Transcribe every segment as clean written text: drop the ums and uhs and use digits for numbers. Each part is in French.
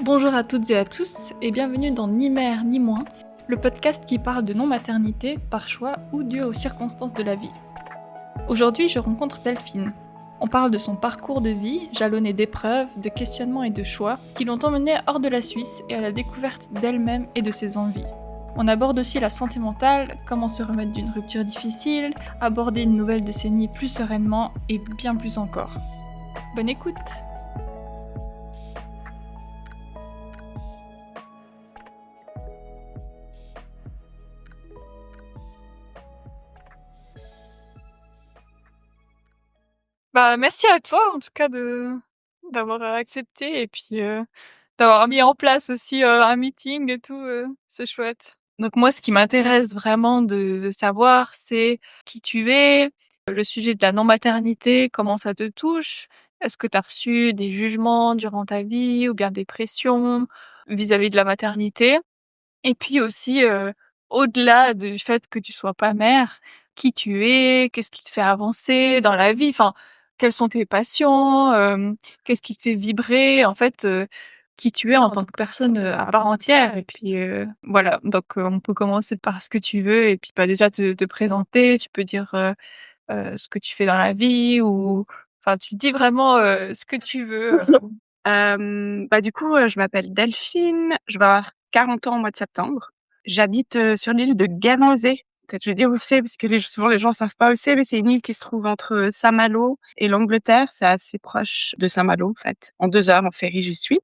Bonjour à toutes et à tous et bienvenue dans Ni mère ni moins, le podcast qui parle de non-maternité par choix ou dû aux circonstances de la vie. Aujourd'hui, je rencontre Delphine. On parle de son parcours de vie, jalonné d'épreuves, de questionnements et de choix qui l'ont emmenée hors de la Suisse et à la découverte d'elle-même et de ses envies. On aborde aussi la santé mentale, comment se remettre d'une rupture difficile, aborder une nouvelle décennie plus sereinement et bien plus encore. Bonne écoute! Merci à toi en tout cas d'avoir accepté et puis d'avoir mis en place aussi un meeting et tout, c'est chouette. Donc moi, ce qui m'intéresse vraiment de savoir, c'est qui tu es, le sujet de la non-maternité, comment ça te touche. Est-ce que tu as reçu des jugements durant ta vie ou bien des pressions vis-à-vis de la maternité? Et puis aussi, au-delà du fait que tu sois pas mère, qui tu es? Qu'est-ce qui te fait avancer dans la vie? Enfin, quelles sont tes passions? Qu'est-ce qui te fait vibrer? En fait, qui tu es en tant que personne, à part entière et puis, voilà. Donc, on peut commencer par ce que tu veux et puis, déjà te présenter. Tu peux dire, ce que tu fais dans la vie ou enfin, tu dis vraiment, ce que tu veux, Du coup, je m'appelle Delphine, je vais avoir 40 ans au mois de septembre. J'habite, sur l'île de Guernesey. Peut-être je vais dire où c'est parce que souvent les gens savent pas où c'est, mais c'est une île qui se trouve entre Saint-Malo et l'Angleterre. C'est assez proche de Saint-Malo, en fait. En 2 heures en ferry, j'y suis.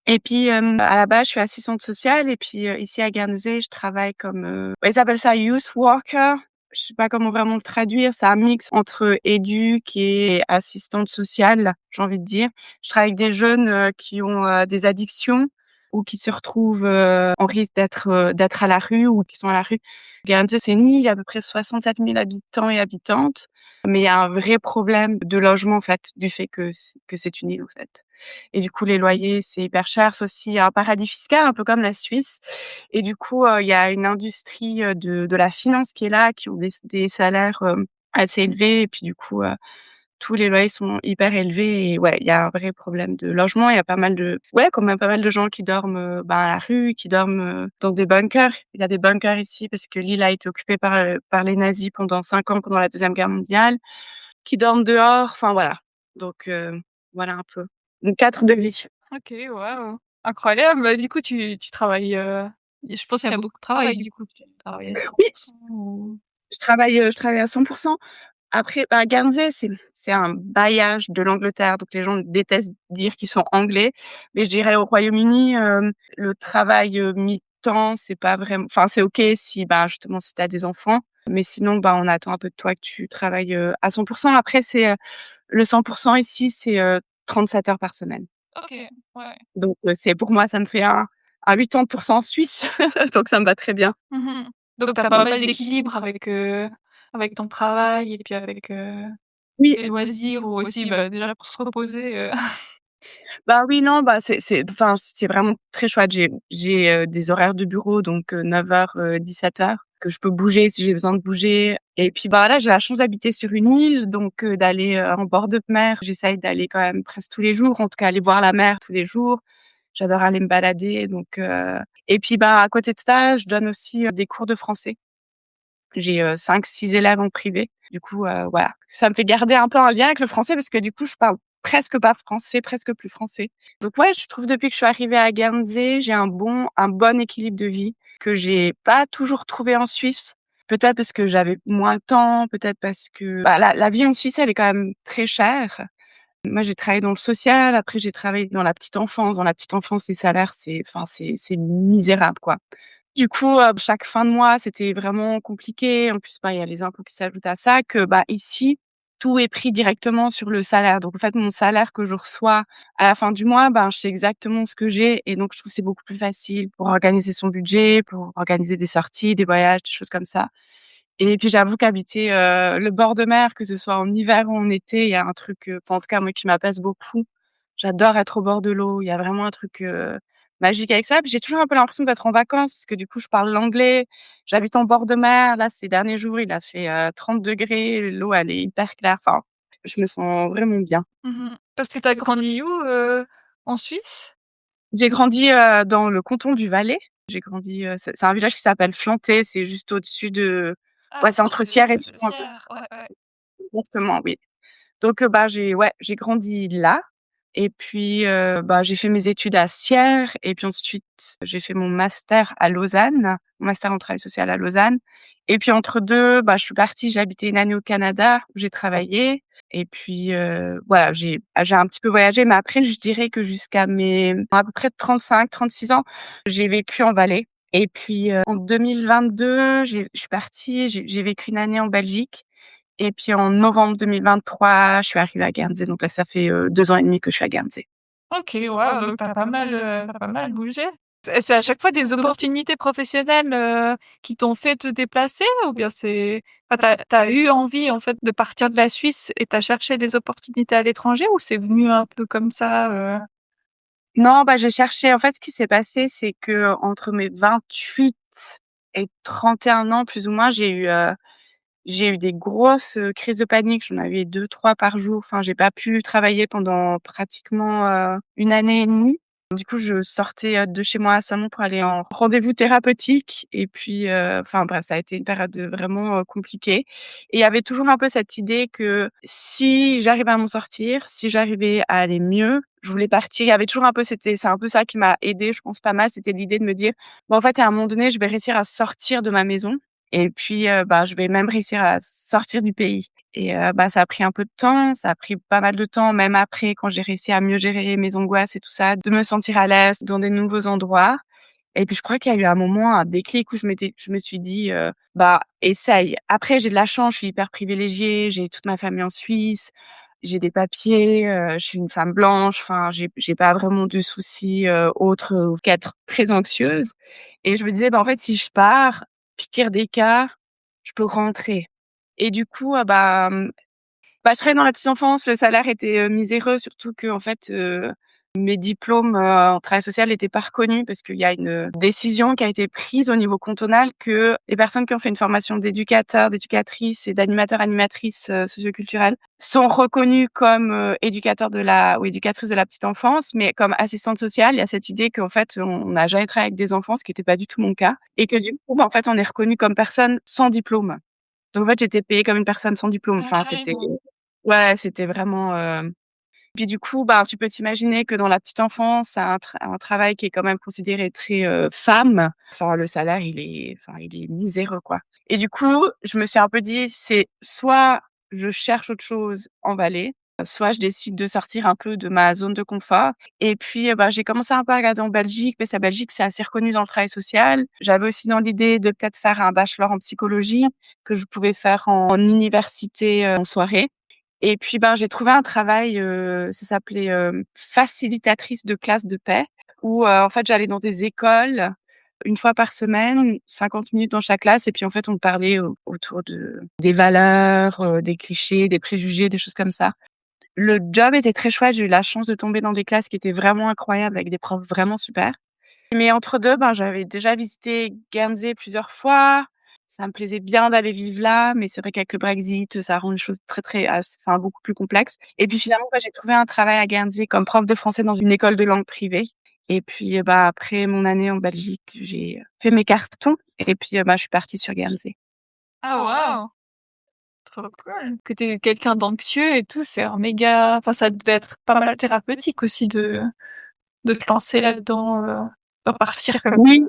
Et puis, à la base, je suis assistante sociale et puis, ici à Guernesey, je travaille comme, ils appellent ça youth worker. Je sais pas comment vraiment le traduire. C'est un mix entre éduc et assistante sociale, j'ai envie de dire. Je travaille avec des jeunes, qui ont, des addictions ou qui se retrouvent, en risque d'être à la rue ou qui sont à la rue. Guernesey, c'est une île, il y a à peu près 67 000 habitants et habitantes, mais il y a un vrai problème de logement, en fait, du fait que c'est une île, en fait. Et du coup, les loyers, c'est hyper cher. C'est aussi un paradis fiscal, un peu comme la Suisse. Et du coup, il y a une industrie, de la finance qui est là, qui ont des salaires, assez élevés et puis du coup, tous les loyers sont hyper élevés et ouais, il y a un vrai problème de logement. Il y a pas mal de quand même pas mal de gens qui dorment, à la rue, qui dorment, dans des bunkers. Il y a des bunkers ici parce que l'île a été occupée par les nazis pendant 5 ans pendant la Deuxième Guerre mondiale, qui dorment dehors, enfin voilà. Donc voilà un peu. Une 4 de vie. OK, waouh, incroyable. Du coup, tu travailles, je pense qu'il y a beaucoup de travail, du coup, tu travailles à Oui, 100% ou je travaille à 100. Après, Guernsey, c'est un bailliage de l'Angleterre, donc les gens détestent dire qu'ils sont anglais. Mais je dirais au Royaume-Uni, le travail, mi-temps, c'est pas vraiment, enfin, c'est OK si, justement, si tu as des enfants. Mais sinon, on attend un peu de toi que tu travailles, à 100. Après, le 100 ici, c'est, 37 heures par semaine. OK, ouais. Donc, c'est pour moi, ça me fait un 80% suisse, donc ça me va très bien. Mmh. Donc tu as pas mal d'équilibre avec ton travail et puis avec, Oui. tes loisirs ou aussi, déjà pour se reposer, Oui, non, c'est vraiment très chouette. J'ai, des horaires de bureau, donc 9h, 17h, que je peux bouger si j'ai besoin de bouger et puis, là, j'ai la chance d'habiter sur une île, donc d'aller, en bord de mer. J'essaye d'aller quand même presque tous les jours, en tout cas aller voir la mer tous les jours. J'adore aller me balader, donc et puis, à côté de ça, je donne aussi, des cours de français. J'ai, 5-6 élèves en privé. Du coup, voilà, ça me fait garder un peu un lien avec le français parce que du coup, je parle presque pas français, presque plus français. Donc ouais, je trouve depuis que je suis arrivée à Guernsey, j'ai un bon équilibre de vie que j'ai pas toujours trouvé en Suisse. Peut-être parce que j'avais moins de temps, peut-être parce que, la vie en Suisse, elle est quand même très chère. Moi, j'ai travaillé dans le social, après j'ai travaillé dans la petite enfance. Dans la petite enfance, les salaires, c'est misérable, quoi. Du coup, chaque fin de mois, c'était vraiment compliqué. En plus, il y a les impôts qui s'ajoutent à ça que, ici, tout est pris directement sur le salaire. Donc en fait, mon salaire que je reçois à la fin du mois, je sais exactement ce que j'ai et donc je trouve que c'est beaucoup plus facile pour organiser son budget, pour organiser des sorties, des voyages, des choses comme ça. Et puis j'avoue qu'habiter, le bord de mer, que ce soit en hiver ou en été, il y a un truc, en tout cas moi qui m'apaise beaucoup. J'adore être au bord de l'eau. Il y a vraiment un truc, magique avec ça. Puis j'ai toujours un peu l'impression d'être en vacances parce que du coup je parle l'anglais. J'habite en bord de mer. Là, ces derniers jours, il a fait, 30°. L'eau, elle est hyper claire. Enfin, je me sens vraiment bien. Parce que tu as grandi où, en Suisse? J'ai grandi, dans le canton du Valais. J'ai grandi, c'est un village qui s'appelle Flanté, c'est juste au-dessus de Ah, ouais, c'est c'est entre de Sierre et Sion un peu. Sierre, ouais, ouais. Exactement, oui. Donc, bah, j'ai grandi là et puis, bah, j'ai fait mes études à Sierre et puis ensuite, j'ai fait mon master à Lausanne, mon master en travail social à Lausanne et puis entre 2, bah, je suis partie, j'ai habité une année au Canada où j'ai travaillé et puis, voilà, j'ai un petit peu voyagé, mais après je dirais que jusqu'à mes à peu près 35-36 ans, j'ai vécu en Valais et puis, en 2022, je suis partie, j'ai vécu une année en Belgique et puis en novembre 2023, je suis arrivée à Guernsey. Donc là, ça fait 2 ans et demi que je suis à Guernsey. OK, waouh, donc tu pas mal bougé. C'est à chaque fois des opportunités professionnelles, qui t'ont fait te déplacer ou bien enfin, tu eu envie, en fait, de partir de la Suisse et tu cherché des opportunités à l'étranger ou c'est venu un peu comme ça, Non, bah, j'ai cherché en fait, ce qui s'est passé, c'est que entre mes 28 et 31 ans, plus ou moins, j'ai eu des grosses, crises de panique. J'en avais 2-3 par jour. Enfin, j'ai pas pu travailler pendant pratiquement, 1 année et demie. Du coup, je sortais, de chez moi à Salon pour aller en rendez-vous thérapeutique et puis, enfin bref, ça a été une période, vraiment, compliquée et il y avait toujours un peu cette idée que si j'arrivais à m'en sortir, si j'arrivais à aller mieux, je voulais partir. Il y avait toujours un peu c'est un peu ça qui m'a aidée, je pense pas mal, c'était l'idée de me dire: «Bon, en fait, à un moment donné, je vais réussir à sortir de ma maison et puis, bah, je vais même réussir à sortir du pays». Et bah, ça a pris un peu de temps, ça a pris pas mal de temps, même après quand j'ai réussi à mieux gérer mes angoisses et tout ça, de me sentir à l'aise dans des nouveaux endroits. Et puis je crois qu'il y a eu un moment, un déclic où je me suis dit, «Bah, essaye». Après j'ai de la chance, je suis hyper privilégiée, j'ai toute ma famille en Suisse, j'ai des papiers, je suis une femme blanche, enfin j'ai pas vraiment de soucis, autres, qu'être très anxieuse. Et je me disais: «Bah, en fait, si je pars, pire des cas, je peux rentrer». Et du coup, bah, je travaillais dans la petite enfance, le salaire était, miséreux, surtout qu'en fait, mes diplômes, en travail social étaient pas reconnus parce qu'il y a une, décision qui a été prise au niveau cantonal que les personnes qui ont fait une formation d'éducateur, d'éducatrice et d'animateur, animatrice, socioculturelle sont reconnues comme, éducateurs de la ou éducatrices de la petite enfance, mais comme assistantes sociales, il y a cette idée qu'en fait, on n'a jamais travaillé avec des enfants, ce qui était pas du tout mon cas et que du coup, bah, en fait, on est reconnu comme personne sans diplôme. Donc en fait, j'étais payée comme une personne sans diplôme. ah Enfin, c'était carrément. ouais, c'était vraiment, puis du coup, bah, tu peux t'imaginer que dans la petite enfance, c'est un travail qui est quand même considéré très, femme. Enfin, le salaire, il est miséreux, quoi. Et du coup, je me suis un peu dit: «C'est soit je cherche autre chose en Valais, soit je décide de sortir un peu de ma zone de confort». Et puis, bah, j'ai commencé un peu à regarder en Belgique, parce que la Belgique, c'est assez reconnu dans le travail social. J'avais aussi dans l'idée de peut-être faire un bachelor en psychologie que je pouvais faire en université, en soirée. Et puis, ben, j'ai trouvé un travail, ça s'appelait, facilitatrice de classe de paix où, en fait, j'allais dans des écoles une fois par semaine, 50 minutes dans chaque classe et puis, en fait, on parlait autour des valeurs, des clichés, des préjugés, des choses comme ça. Le job était très chouette, j'ai eu la chance de tomber dans des classes qui étaient vraiment incroyables avec des profs vraiment super. Mais entre 2, ben, j'avais déjà visité Guernsey plusieurs fois. Ça me plaisait bien d'aller vivre là, mais c'est vrai qu'avec le Brexit, ça rend les choses très, très enfin, beaucoup plus complexes. Et puis finalement, bah, j'ai trouvé un travail à Guernsey comme prof de français dans une école de langue privée. Et puis, bah, après mon année en Belgique, j'ai fait mes cartons et puis, bah, je suis partie sur Guernsey. Ah waouh! Trop cool. Que tu quelqu'un d'anxieux et tout, c'est un méga enfin, ça devait être pas mal thérapeutique aussi de te lancer là-dedans, d'en partir comme ça. Oui.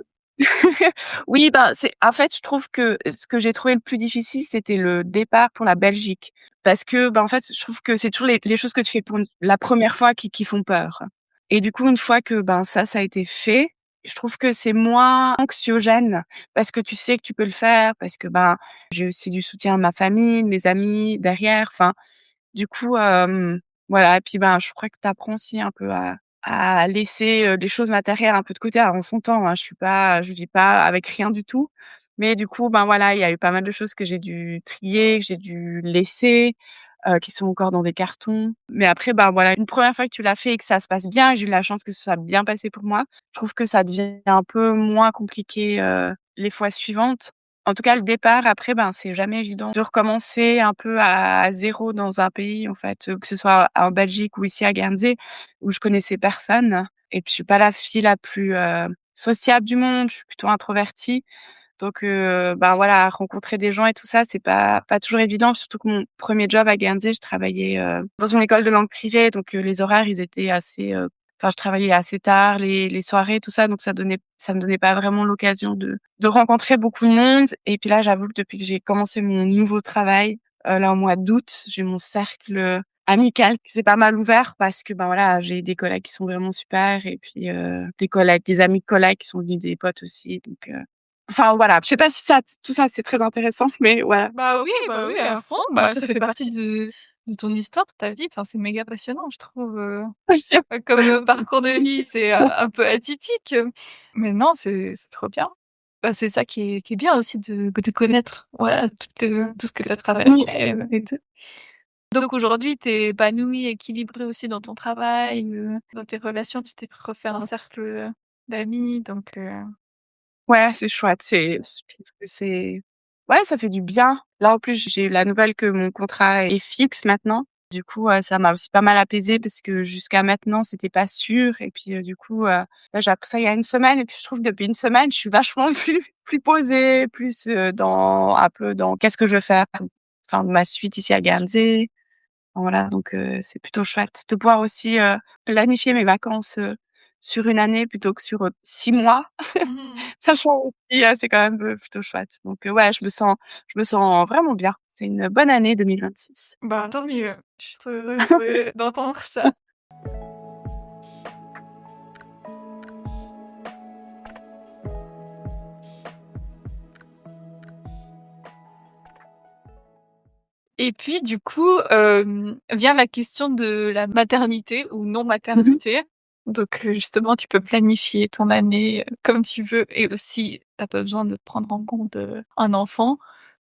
Oui, bah, c'est en fait, je trouve que ce que j'ai trouvé le plus difficile, c'était le départ pour la Belgique. Parce que, bah, en fait, je trouve que c'est toujours les choses que tu fais pour la première fois qui font peur. Et du coup, une fois que, ben, ça a été fait, je trouve que c'est moins anxiogène parce que tu sais que tu peux le faire, parce que, ben, j'ai aussi du soutien de ma famille, de mes amis derrière. Enfin, du coup, voilà et puis, ben, je crois que tu apprends aussi un peu à laisser, les choses matérielles un peu de côté. Alors en son temps, hein, je vis pas avec rien du tout, mais du coup, ben, voilà, il y a eu pas mal de choses que j'ai dû trier, que j'ai dû laisser, qui sont encore dans des cartons. Mais après, ben, voilà, une première fois que tu l'as fait et que ça se passe bien et j'ai eu la chance que ce soit bien passé pour moi, je trouve que ça devient un peu moins compliqué, les fois suivantes. En tout cas, le départ après, c'est jamais évident de recommencer un peu à 0 dans un pays, en fait, que ce soit en Belgique ou ici à Guernsey, où je connaissais personne et puis je suis pas la fille la plus, sociable du monde, je suis plutôt introvertie. Donc voilà, rencontrer des gens et tout ça, c'est pas toujours évident, surtout que mon premier job à Guernsey, je travaillais, dans une école de langue privée, donc les horaires, ils étaient assez, je travaillais assez tard, les soirées, tout ça, donc ça me donnait pas vraiment l'occasion de rencontrer beaucoup de monde. Et puis là, j'avoue que depuis que j'ai commencé mon nouveau travail, là, au mois d'août, j'ai mon cercle, amical qui s'est pas mal ouvert parce que, voilà, j'ai des collègues qui sont vraiment super et puis, des amis de collègues qui sont devenus des potes aussi, donc enfin voilà, je sais pas si tout ça c'est très intéressant, mais voilà. Bah oui, à fond. Bah, ça fait partie de ton histoire, de ta vie. Enfin, c'est méga passionnant, je trouve, comme, parcours de vie, c'est, un peu atypique, mais non, c'est trop bien. Bah, c'est ça qui est bien aussi de connaître, voilà, tout ce que tu as traversé, Oui. et tout. Donc aujourd'hui, tu es épanouie, équilibrée aussi dans ton travail, dans tes relations, tu t'es refait un cercle, d'amis, donc Ouais, c'est chouette, je trouve que ouais, ça fait du bien. Là, en plus, j'ai eu la nouvelle que mon contrat est fixe maintenant. Du coup, ça m'a aussi pas mal apaisée parce que jusqu'à maintenant, c'était pas sûr et puis, du coup, là, j'ai appris ça il y a une semaine et puis je trouve que depuis une semaine, je suis vachement plus posée, plus, dans un peu dans qu'est-ce que je veux faire, enfin, de ma suite ici à Guernsey. Voilà, donc c'est plutôt chouette de pouvoir aussi, planifier mes vacances, sur une année plutôt que sur, 6 mois. mmh. Sachant aussi, c'est quand même, plutôt chouette. Donc ouais, je me sens vraiment bien. C'est une bonne année 2026. Bah, tant mieux. Je suis trop heureuse d'entendre ça. Et puis du coup, vient la question de la maternité ou non Mmh mh. maternité. Donc, justement, tu peux planifier ton année, comme tu veux et aussi tu as pas besoin de prendre en compte, un enfant.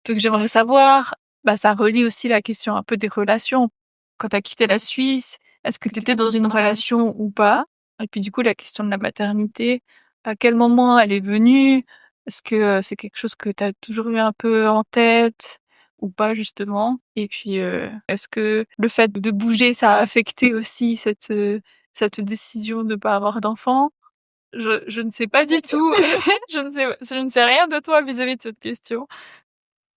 Donc j'aimerais savoir, bah, ça relie aussi la question un peu des relations. Quand tu as quitté la Suisse, est-ce que tu étais dans une relation ou pas? Et puis du coup, la question de la maternité, à quel moment elle est venue? Est-ce que, c'est quelque chose que tu as toujours eu un peu en tête ou pas justement? Et puis, est-ce que le fait de bouger, ça a affecté aussi cette décision de pas avoir d'enfant? Je ne sais pas du tout. Je ne sais rien de toi vis-à-vis de cette question.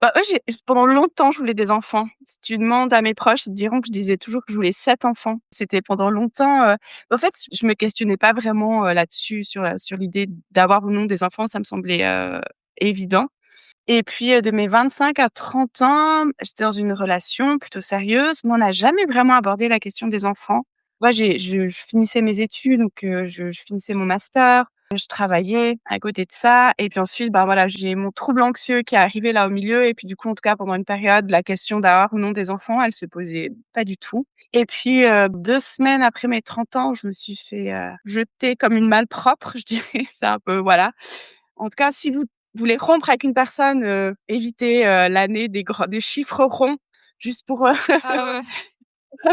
Ouais, pendant longtemps, je voulais des enfants. Si tu demandes à mes proches, ils te diront que je disais toujours que je voulais 7 enfants. C'était pendant longtemps, en fait, je me questionnais pas vraiment, là-dessus, sur l'idée d'avoir ou non des enfants, ça me semblait, évident. Et puis, de mes 25 à 30 ans, j'étais dans une relation plutôt sérieuse, mais on n'a jamais vraiment abordé la question des enfants. Moi, je finissais mes études, donc je finissais mon master, je travaillais à côté de ça et puis ensuite, voilà, j'ai mon trouble anxieux qui est arrivé là au milieu et puis du coup, en tout cas pendant une période, la question d'avoir ou non des enfants, elle se posait pas du tout. Et puis, 2 semaines après mes 30 ans, je me suis fait, jeter comme une malpropre, je dirais. C'est un peu voilà. En tout cas, si vous voulez rompre avec une personne, évitez, l'année des chiffres ronds juste pour, Ah ouais.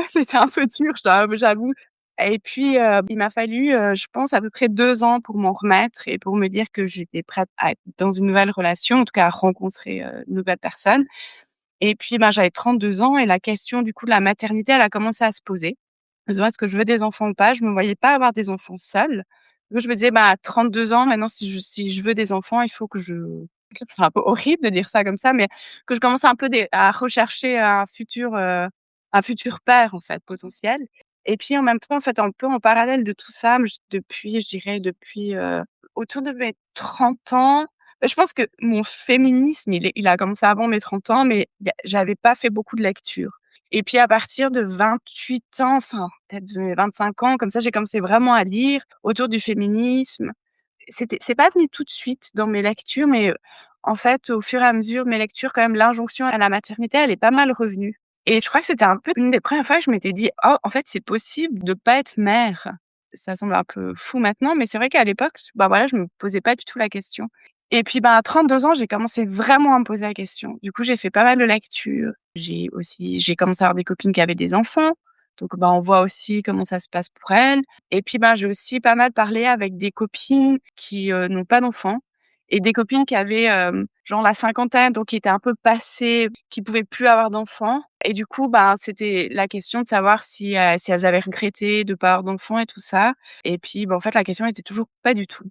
c'était un peu dur, j'avoue. Et puis, il m'a fallu, je pense à peu près 2 ans pour m'en remettre et pour me dire que j'étais prête à être dans une nouvelle relation, en tout cas à rencontrer, une nouvelle personne. Et puis, j'avais 32 ans et la question du coup de la maternité, elle a commencé à se poser. Je me disais: «Est-ce que je veux des enfants ou pas?» Je me voyais pas avoir des enfants seule. Du coup, je me disais: «À 32 ans maintenant si je veux des enfants, il faut que je» c'est un peu horrible de dire ça comme ça, mais que je commence un peu à rechercher un futur père, en fait, potentiel. Et puis en même temps, en fait, un peu en parallèle de tout ça, je dirais depuis, autour de mes 30 ans, je pense que mon féminisme, il a commencé avant mes 30 ans, mais j'avais pas fait beaucoup de lecture. Et puis à partir de 28 ans, enfin peut-être de mes 25 ans, comme ça, j'ai commencé vraiment à lire autour du féminisme. C'est pas venu tout de suite dans mes lectures, mais, en fait, au fur et à mesure de mes lectures, quand même, l'injonction à la maternité, elle est pas mal revenue. Et je crois que c'était un peu une des premières fois que je m'étais dit: «Oh, en fait, c'est possible de pas être mère». Ça semble un peu fou maintenant, mais c'est vrai qu'à l'époque, voilà, je me posais pas du tout la question. Et puis, à 32 ans, j'ai commencé vraiment à me poser la question. Du coup, j'ai fait pas mal de lectures. J'ai commencé à avoir des copines qui avaient des enfants, donc on voit aussi comment ça se passe pour elles. Et puis, j'ai aussi pas mal parlé avec des copines qui, n'ont pas d'enfants et des copines qui avaient, genre la cinquantaine, donc qui étaient un peu passées, qui pouvaient plus avoir d'enfants et du coup, ben, c'était la question de savoir si elles avaient regretté de pas avoir d'enfants et tout ça et puis, bah, en fait, la question était toujours pas du tout.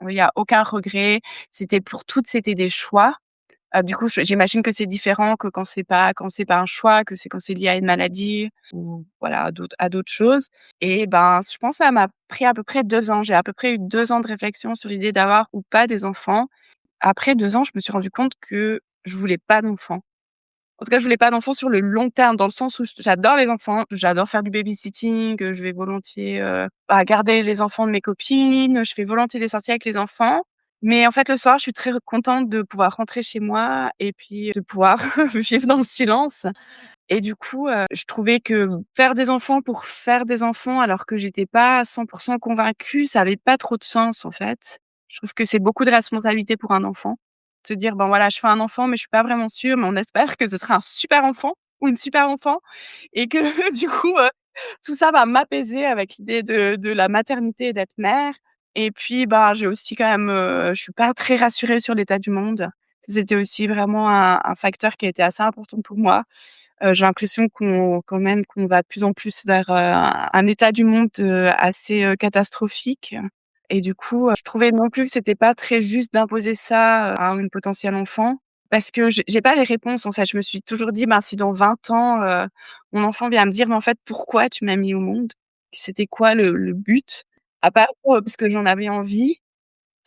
Il y a aucun regret, c'était pour toutes, c'était des choix. Du coup, j'imagine que c'est différent que quand c'est pas un choix, que c'est quand c'est lié à une maladie ou voilà, à d'autres choses et ben, je pense que ça m'a pris à peu près 2 ans. J'ai à peu près eu 2 ans de réflexion sur l'idée d'avoir ou pas des enfants. Après 2 ans, je me suis rendu compte que je voulais pas d'enfants. En tout cas, je voulais pas d'enfants sur le long terme, dans le sens où j'adore les enfants, j'adore faire du babysitting, je vais volontiers, garder les enfants de mes copines, je fais volontiers des sorties avec les enfants. Mais en fait, le soir, je suis très contente de pouvoir rentrer chez moi et puis de pouvoir vivre dans le silence. Et du coup, je trouvais que faire des enfants pour faire des enfants, alors que j'étais pas à 100 convaincue, ça avait pas trop de sens, en fait. Je trouve que c'est beaucoup de responsabilité pour un enfant. Se dire: «Bon voilà, je fais un enfant, mais je suis pas vraiment sûre, mais on espère que ce sera un super enfant ou une super enfant» et que du coup, tout ça va m'apaiser avec l'idée de la maternité et d'être mère et puis, bah, j'ai aussi quand même, je suis pas très rassurée sur l'état du monde. C'était aussi vraiment un facteur qui a été assez important pour moi. J'ai l'impression qu'on va de plus en plus vers, un état du monde, assez, catastrophique et du coup, je trouvais non plus que c'était pas très juste d'imposer ça, à une potentielle enfant parce que j'ai pas les réponses, en fait. Je me suis toujours dit: «Ben, si dans 20 ans, mon enfant vient me dire: "Mais en fait, pourquoi tu m'as mis au monde? C'était quoi le but?"» À part, parce que j'en avais envie.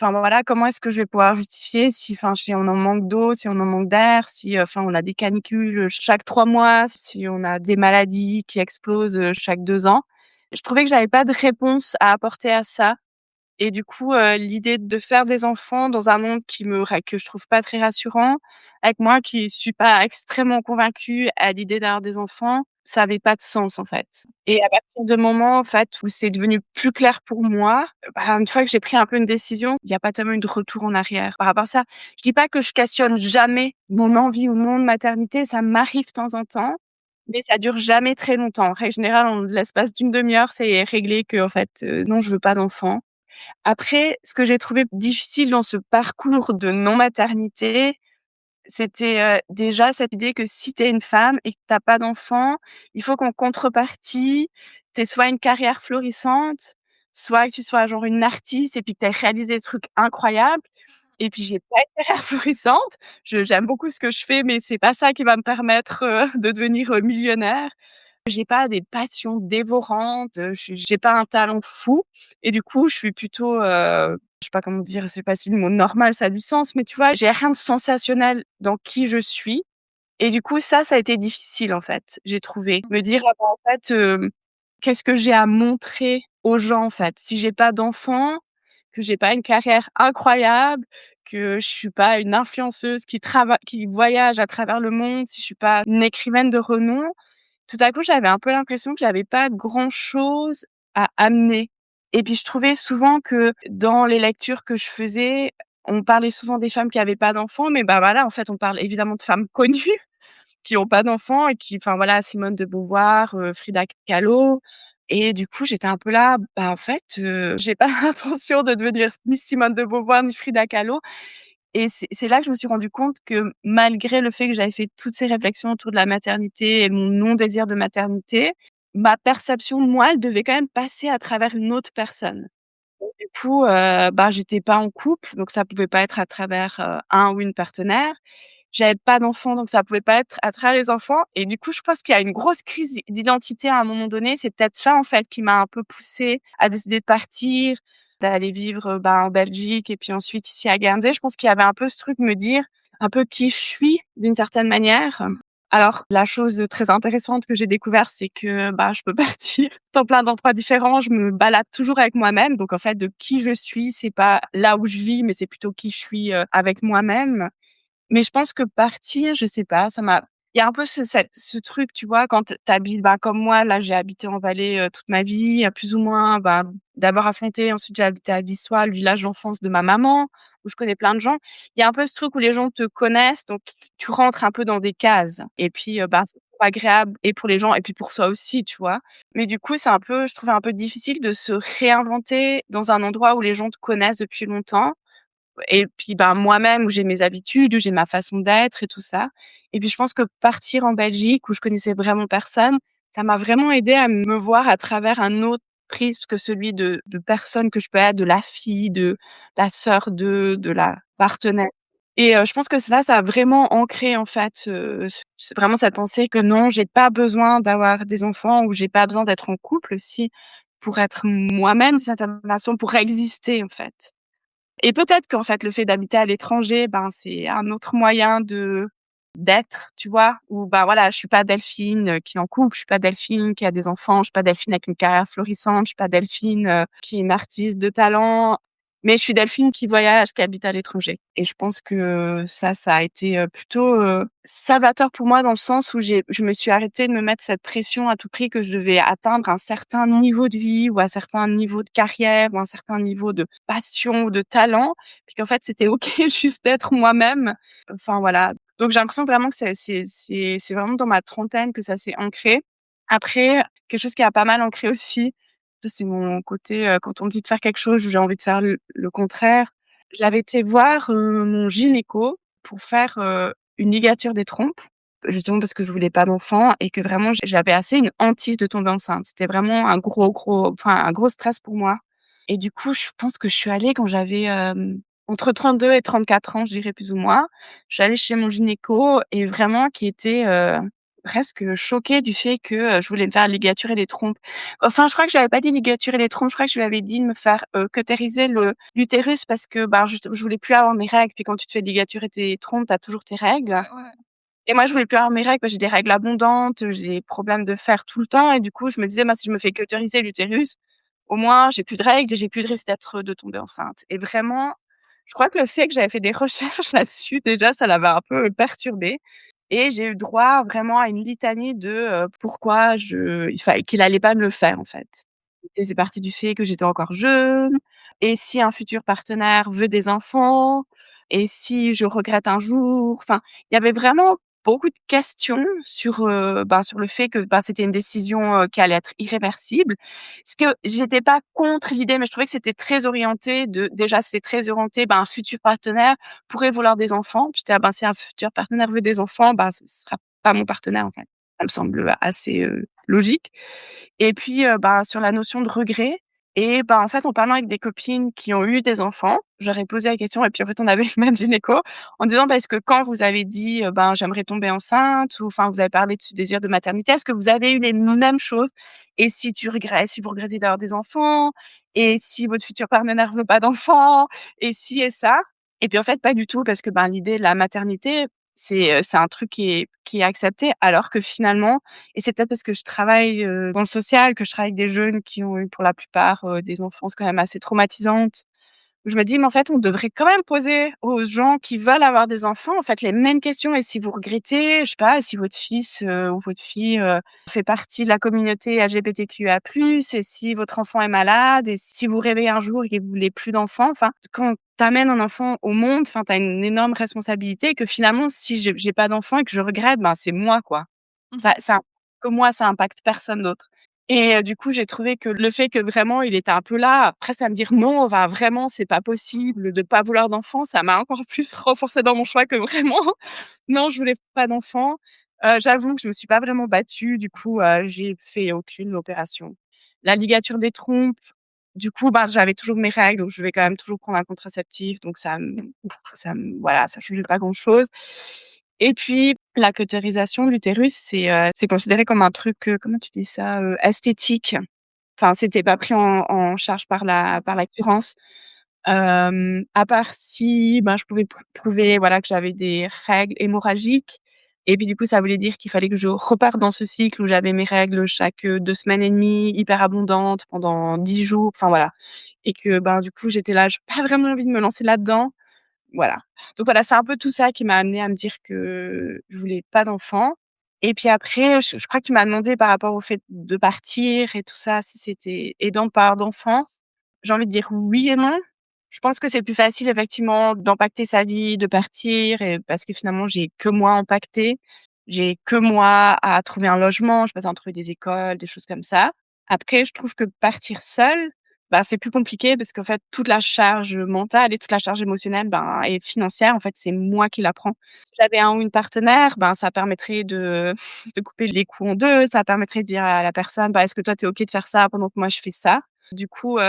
Enfin, bon, voilà, comment est-ce que je vais pouvoir justifier si on en manque d'eau, si on en manque d'air, si, on a des canicules, chaque 3 mois, si on a des maladies qui explosent, chaque 2 ans? Je trouvais que j'avais pas de réponse à apporter à ça et du coup, l'idée de faire des enfants dans un monde que je trouve pas très rassurant, avec moi qui suis pas extrêmement convaincue à l'idée d'avoir des enfants, ça avait pas de sens, en fait et à partir du moment, en fait, où c'est devenu plus clair pour moi, bah, une fois que j'ai pris un peu une décision, il y a pas tellement eu de retour en arrière par rapport à ça. Je dis pas que je questionne jamais mon envie ou non de maternité, ça m'arrive de temps en temps, mais ça dure jamais très longtemps. En règle générale, en l'espace d'une demi-heure, c'est réglé qu'en fait, non, je veux pas d'enfant. Après, ce que j'ai trouvé difficile dans ce parcours de non-maternité, c'était, déjà cette idée que si tu es une femme et que tu as pas d'enfant, il faut qu'en contrepartie, tu aies soit une carrière florissante, soit que tu sois genre une artiste et puis que tu aies réalisé des trucs incroyables et puis j'ai pas une carrière florissante. J'aime beaucoup ce que je fais, mais c'est pas ça qui va me permettre, de devenir, millionnaire. J'ai pas des passions dévorantes, j'ai pas un talent fou et du coup, je suis plutôt, je sais pas comment dire, c'est pas si le mot normal, ça a du sens, mais tu vois, j'ai rien de sensationnel dans qui je suis et du coup, ça a été difficile, en fait, j'ai trouvé. Me dire: «Ah bah, en fait, qu'est-ce que j'ai à montrer aux gens, en fait? Si j'ai pas d'enfant, que j'ai pas une carrière incroyable, que je suis pas une influenceuse qui voyage à travers le monde, si je suis pas une écrivaine de renom». Tout à coup, j'avais un peu l'impression que j'avais pas grand-chose à amener et puis je trouvais souvent que dans les lectures que je faisais, on parlait souvent des femmes qui avaient pas d'enfants, mais bah, voilà, en fait, on parle évidemment de femmes connues qui ont pas d'enfants et qui enfin voilà, Simone de Beauvoir, Frida Kahlo et du coup, j'étais un peu là, bah, en fait, j'ai pas l'intention de devenir ni Simone de Beauvoir ni Frida Kahlo et c'est là que je me suis rendu compte que malgré le fait que j'avais fait toutes ces réflexions autour de la maternité et mon non-désir de maternité, ma perception de moi, elle devait quand même passer à travers une autre personne. Du coup, bah, j'étais pas en couple, donc ça pouvait pas être à travers, un ou une partenaire. J'avais pas d'enfants, donc ça pouvait pas être à travers les enfants et du coup, je pense qu'il y a une grosse crise d'identité à un moment donné. C'est peut-être ça, en fait, qui m'a un peu poussée à décider de partir, d'aller vivre, bah, en Belgique et puis ensuite ici à Guernsey. Je pense qu'il y avait un peu ce truc de me dire un peu qui je suis d'une certaine manière. Alors la chose, très intéressante que j'ai découvert, c'est que, bah, je peux partir dans plein d'endroits différents. Je me balade toujours avec moi-même, donc en fait, de qui je suis, c'est pas là où je vis, mais c'est plutôt qui je suis, avec moi-même. Mais je pense que partir, je sais pas, ça m'a il y a un peu ce truc, tu vois, quand tu habites, bah, comme moi, là, j'ai habité en Valais, toute ma vie, plus ou moins, bah, d'abord à Fontaine, ensuite j'ai habité à Vissois, le village d'enfance de ma maman, où je connais plein de gens. Il y a un peu ce truc où les gens te connaissent, donc tu rentres un peu dans des cases et puis, bah, c'est pas agréable et pour les gens et puis pour soi aussi, tu vois? Mais du coup, c'est un peu je trouvais un peu difficile de se réinventer dans un endroit où les gens te connaissent depuis longtemps. et puis, ben, moi-même, où j'ai mes habitudes, où j'ai ma façon d'être et tout ça. Et puis je pense que partir en Belgique où je connaissais vraiment personne, ça m'a vraiment aidée à me voir à travers un autre prisme que celui de personne que je peux être, de la fille, de la sœur de la partenaire. Et je pense que cela, ça a vraiment ancré en fait, c vraiment cette pensée que non, j'ai pas besoin d'avoir des enfants ou j'ai pas besoin d'être en couple aussi pour être moi-même d'une certaine façon, pour exister en fait. Et peut-être qu'en fait, le fait d'habiter à l'étranger, ben, c'est un autre moyen de d'être, tu vois? Où, ben, voilà, je suis pas Delphine, qui est en couple, je suis pas Delphine qui a des enfants, je suis pas Delphine avec une carrière florissante, je suis pas Delphine, qui est une artiste de talent, mais je suis Delphine qui voyage, qui habite à l'étranger. Et je pense que ça a été, plutôt, salvateur pour moi dans le sens où je me suis arrêtée de me mettre cette pression à tout prix que je devais atteindre un certain niveau de vie ou un certain niveau de carrière ou un certain niveau de passion ou de talent, puis qu'en fait, c'était OK juste d'être moi-même. Enfin, voilà. Donc j'ai l'impression vraiment que c'est vraiment dans ma trentaine que ça s'est ancré. Après, quelque chose qui a pas mal ancré aussi, ça c'est mon côté, quand on me dit de faire quelque chose, j'ai envie de faire le contraire. J'avais été voir, mon gynéco pour faire, une ligature des trompes, justement parce que je voulais pas d'enfant et que vraiment j'avais assez une hantise de tomber enceinte. C'était vraiment un un gros stress pour moi. Et du coup, je pense que je suis allée quand j'avais, entre 32 et 34 ans, je dirais plus ou moins. Je suis allée chez mon gynéco et vraiment qui était, presque choqué du fait que, je voulais me faire ligaturer les trompes. Enfin, je crois que je lui avais pas dit ligaturer les trompes, je crois que je lui avais dit de me faire, cautériser l'utérus parce que, ben, je voulais plus avoir mes règles. Puis quand tu te fais ligaturer tes trompes, tu as toujours tes règles. Ouais. Et moi, je voulais plus avoir mes règles, parce que j'ai des règles abondantes, j'ai des problèmes de fer tout le temps et du coup, je me disais: «Bah, si je me fais cautériser l'utérus, au moins j'ai plus de règles et j'ai plus de risque de tomber enceinte». Et vraiment, je crois que le fait que j'avais fait des recherches là-dessus, déjà, ça l'avait un peu perturbée. Et j'ai eu droit vraiment à une litanie de, pourquoi qu'il allait pas me le faire, en fait. C'est parti du fait que j'étais encore jeune et si un futur partenaire veut des enfants et si je regrette un jour, enfin, il y avait vraiment beaucoup de questions sur, sur le fait que, c'était une décision, qui allait être irréversible. Parce que j'étais pas contre l'idée, mais je trouvais que c'était très orienté déjà, c'est très orienté, un futur partenaire pourrait vouloir des enfants. Puis j'étais: «Ah si un futur partenaire veut des enfants, ce sera pas mon partenaire, en fait». Ça me semble assez, logique. Et puis, sur la notion de regret et en fait, en parlant avec des copines qui ont eu des enfants, j'aurais posé la question et puis en fait, on avait le même gynéco en disant: «Bah, est-ce que quand vous avez dit, j'aimerais tomber enceinte ou enfin, vous avez parlé de ce désir de maternité, est-ce que vous avez eu les mêmes choses? Et si vous regrettez d'avoir des enfants? Et si votre futur partenaire veut pas d'enfants? Et si et ça?» Et puis en fait, pas du tout parce que, l'idée de la maternité, c'est un truc qui est accepté alors que finalement et c'est peut-être parce que je travaille, dans le social, que je travaille avec des jeunes qui ont eu pour la plupart, des enfances quand même assez traumatisantes. Je me dis: «Mais en fait, on devrait quand même poser aux gens qui veulent avoir des enfants, en fait, les mêmes questions et si vous regrettez, je sais pas, si votre fils, ou votre fille, fait partie de la communauté LGBTQIA+, et si votre enfant est malade et si vous rêvez un jour et que vous voulez plus d'enfants». Enfin, quand tu amènes un enfant au monde, enfin, tu as une énorme responsabilité et que finalement, si j'ai pas d'enfant et que je regrette, c'est moi, quoi. Mmh. Ça que moi, ça impacte personne d'autre. Et du coup, j'ai trouvé que le fait que vraiment il était un peu là, presque à me dire: «Non, enfin vraiment, c'est pas possible de pas vouloir d'enfant», ça m'a encore plus renforcée dans mon choix que vraiment non, je voulais pas d'enfant. J'avoue que je me suis pas vraiment battue, du coup, j'ai fait aucune opération. La ligature des trompes, du coup, j'avais toujours mes règles, donc je devais quand même toujours prendre un contraceptif, donc voilà, ça changeait pas grand-chose. Et puis la cautérisation de l'utérus, c'est considéré comme un truc, comment tu dis ça? Esthétique. Enfin, c'était pas pris en charge par l'assurance. À part si, je pouvais prouver, voilà, que j'avais des règles hémorragiques et puis du coup, ça voulait dire qu'il fallait que je reparte dans ce cycle où j'avais mes règles chaque, 2 semaines et demie, hyper abondantes pendant 10 jours, enfin voilà. Et que, du coup, j'étais là, j'ai pas vraiment envie de me lancer là-dedans. Voilà. Donc voilà, c'est un peu tout ça qui m'a amenée à me dire que je voulais pas d'enfant. Et puis après, je crois que tu m'as demandé par rapport au fait de partir et tout ça, si c'était aidant de pas avoir d'enfant. J'ai envie de dire oui et non. Je pense que c'est plus facile effectivement d'impacter sa vie, de partir et parce que finalement j'ai que moi à impacter. J'ai que moi à trouver un logement, je peux pas trouver des écoles, des choses comme ça. Après, je trouve que partir seule, c'est plus compliqué parce qu'en fait, toute la charge mentale et toute la charge émotionnelle, et financière, en fait, c'est moi qui la prends. Si j'avais un ou une partenaire, ça permettrait de de couper les coûts en 2, ça permettrait de dire à la personne: «Est-ce que toi, tu es OK de faire ça pendant que moi je fais ça?» Du coup,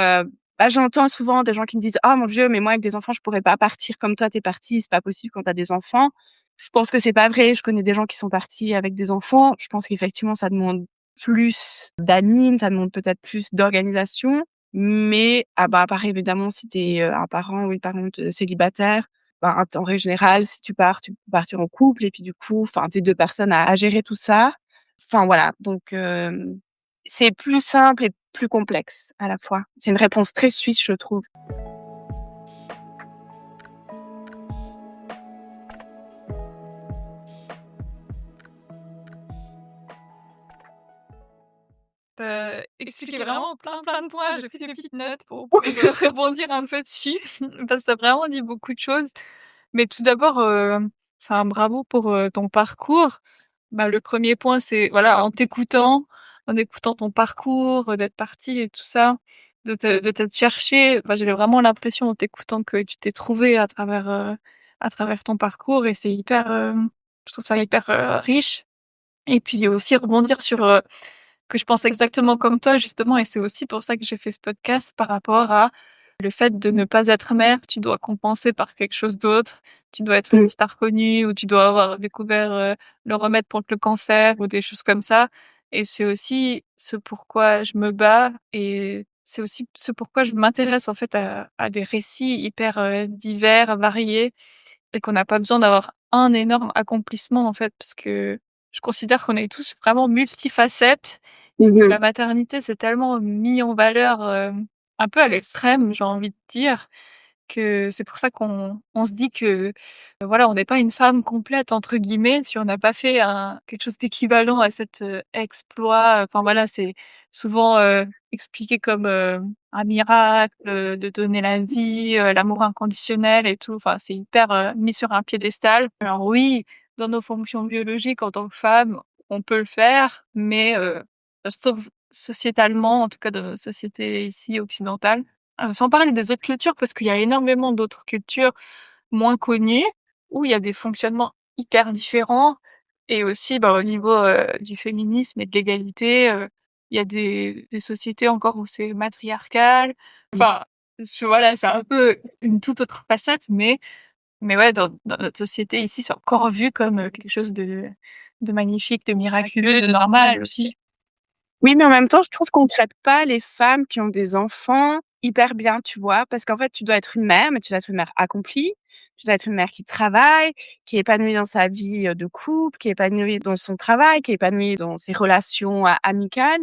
j'entends souvent des gens qui me disent: «Oh mon Dieu, mais moi avec des enfants, je pourrais pas partir comme toi tu es partie, c'est pas possible quand tu as des enfants». Je pense que c'est pas vrai. Je connais des gens qui sont partis avec des enfants. Je pense qu'effectivement, ça demande plus d'admin, ça demande peut-être plus d'organisation. Mais, à part évidemment si tu es, un parent ou une parente, célibataire, en règle générale, si tu peux partir en couple et puis du coup, tu es 2 personnes à gérer tout ça. Enfin voilà, donc c'est plus simple et plus complexe à la fois. C'est une réponse très suisse, je trouve. Tu expliqué vraiment plein de points. J'ai pris des petites notes pour rebondir un peu dessus parce que tu vraiment dit beaucoup de choses. Mais tout d'abord, bravo pour, ton parcours. Le premier point, c'est voilà, en écoutant ton parcours, d'être partie et tout ça, de t'être cherchée. J'avais vraiment l'impression en t'écoutant que tu t'es trouvée à travers ton parcours et c'est hyper, je trouve ça hyper, riche. Et puis aussi rebondir sur, que je pense exactement comme toi justement et c'est aussi pour ça que j'ai fait ce podcast par rapport à le fait de ne pas être mère, tu dois compenser par quelque chose d'autre. Tu dois être une star connue ou tu dois avoir découvert, le remède contre le cancer ou des choses comme ça et c'est aussi ce pourquoi je me bats et c'est aussi ce pourquoi je m'intéresse en fait à des récits hyper, divers, variés et qu'on n'a pas besoin d'avoir un énorme accomplissement, en fait, parce que je considère qu'on est tous vraiment multifacettes et que la maternité, c'est tellement mis en valeur, un peu à l'extrême, j'ai envie de dire, que c'est pour ça qu'on se dit que, voilà, on n'est pas une «femme complète» entre guillemets si on n'a pas fait un quelque chose d'équivalent à cet, exploit. Enfin voilà, c'est souvent, expliqué comme, un miracle, de donner la vie, l'amour inconditionnel et tout. Enfin, c'est hyper, mis sur un piédestal. Alors oui, dans nos fonctions biologiques en tant que femme, on peut le faire, mais, je trouve sociétalement, en tout cas dans notre société ici occidentale, sans parler des autres cultures, parce qu'il y a énormément d'autres cultures moins connues, où il y a des fonctionnements hyper différents et aussi, au niveau, du féminisme et de l'égalité, il y a des sociétés encore où c'est matriarcal. Enfin, voilà, c'est un peu une toute autre facette, mais ouais, dans notre société ici, c'est encore vu comme, quelque chose de magnifique, de miraculeux, de normal aussi. Oui, mais en même temps, je trouve qu'on traite pas les femmes qui ont des enfants hyper bien, tu vois? Parce qu'en fait, tu dois être une mère, mais tu dois être une mère accomplie. Tu dois être une mère qui travaille, qui est épanouie dans sa vie, de couple, qui est épanouie dans son travail, qui est épanouie dans ses relations amicales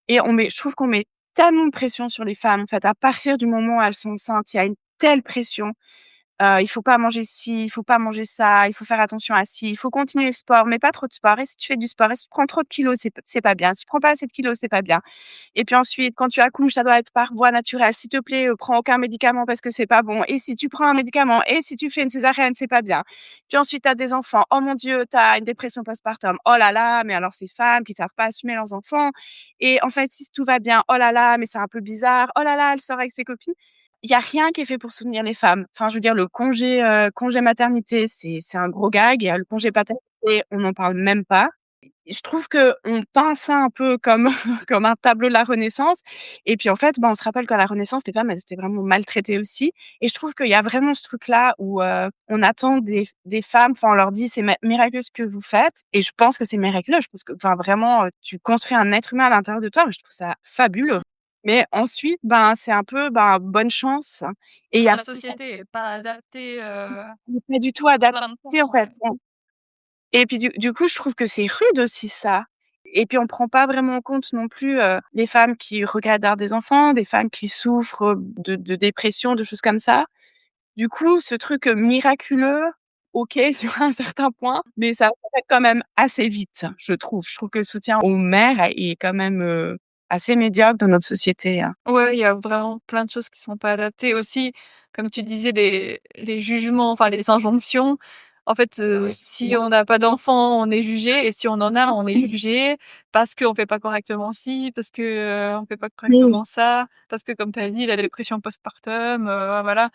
et je trouve qu'on met tellement de pression sur les femmes. En fait, à partir du moment où elles sont enceintes, il y a une telle pression. Il faut pas manger ci, il faut pas manger ça, il faut faire attention à ci, il faut continuer le sport, mais pas trop de sport et si tu fais du sport et si tu prends trop de kilos, c'est pas bien. Si tu prends pas assez de kilos, c'est pas bien et puis ensuite, quand tu accouches, ça doit être par voie naturelle. S'il te plaît, prends aucun médicament parce que c'est pas bon et si tu prends un médicament et si tu fais une césarienne, c'est pas bien. Puis ensuite, tu as des enfants. Oh mon Dieu, tu as une dépression postpartum. Oh là là, mais alors ces femmes qui savent pas assumer leurs enfants et en fait, si tout va bien, oh là là, mais c'est un peu bizarre. Oh là là, elle sort avec ses copines. Il y a rien qui est fait pour soutenir les femmes. Enfin, je veux dire le congé maternité, c'est un gros gag et le congé paternité, on n'en parle même pas. Je trouve qu'on peint ça un peu comme comme un tableau de la Renaissance et puis en fait, on se rappelle qu'à la Renaissance, les femmes, elles étaient vraiment maltraitées aussi et je trouve qu'il y a vraiment ce truc-là où, on attend des femmes, on leur dit: «C'est miraculeux ce que vous faites» et je pense que c'est miraculeux. Je pense que vraiment, tu construis un être humain à l'intérieur de toi et je trouve ça fabuleux. Mais ensuite, c'est un peu, bonne chance et il y a La société est pas adaptée, pas du tout plein de adapté, en points. fait. Et puis du coup, je trouve que c'est rude aussi ça. Et puis on prend pas vraiment en compte non plus, les femmes qui regrettent d'avoir des enfants, des femmes qui souffrent, de dépression, de choses comme ça. Du coup, ce truc, miraculeux, OK, sur un certain point, mais ça s'arrête quand même assez vite, je trouve. Je trouve que le soutien aux mères est quand même, assez médiocre dans notre société, hein. Ouais, il y a vraiment plein de choses qui sont pas adaptées. Aussi, comme tu disais, les jugements, enfin les injonctions. en fait, si on n'a pas d'enfants, on est jugé, et si on en a, on est jugé parce qu'on fait pas correctement ci, parce que on fait pas Oui, correctement ça, parce que comme tu as dit, la dépression postpartum, voilà,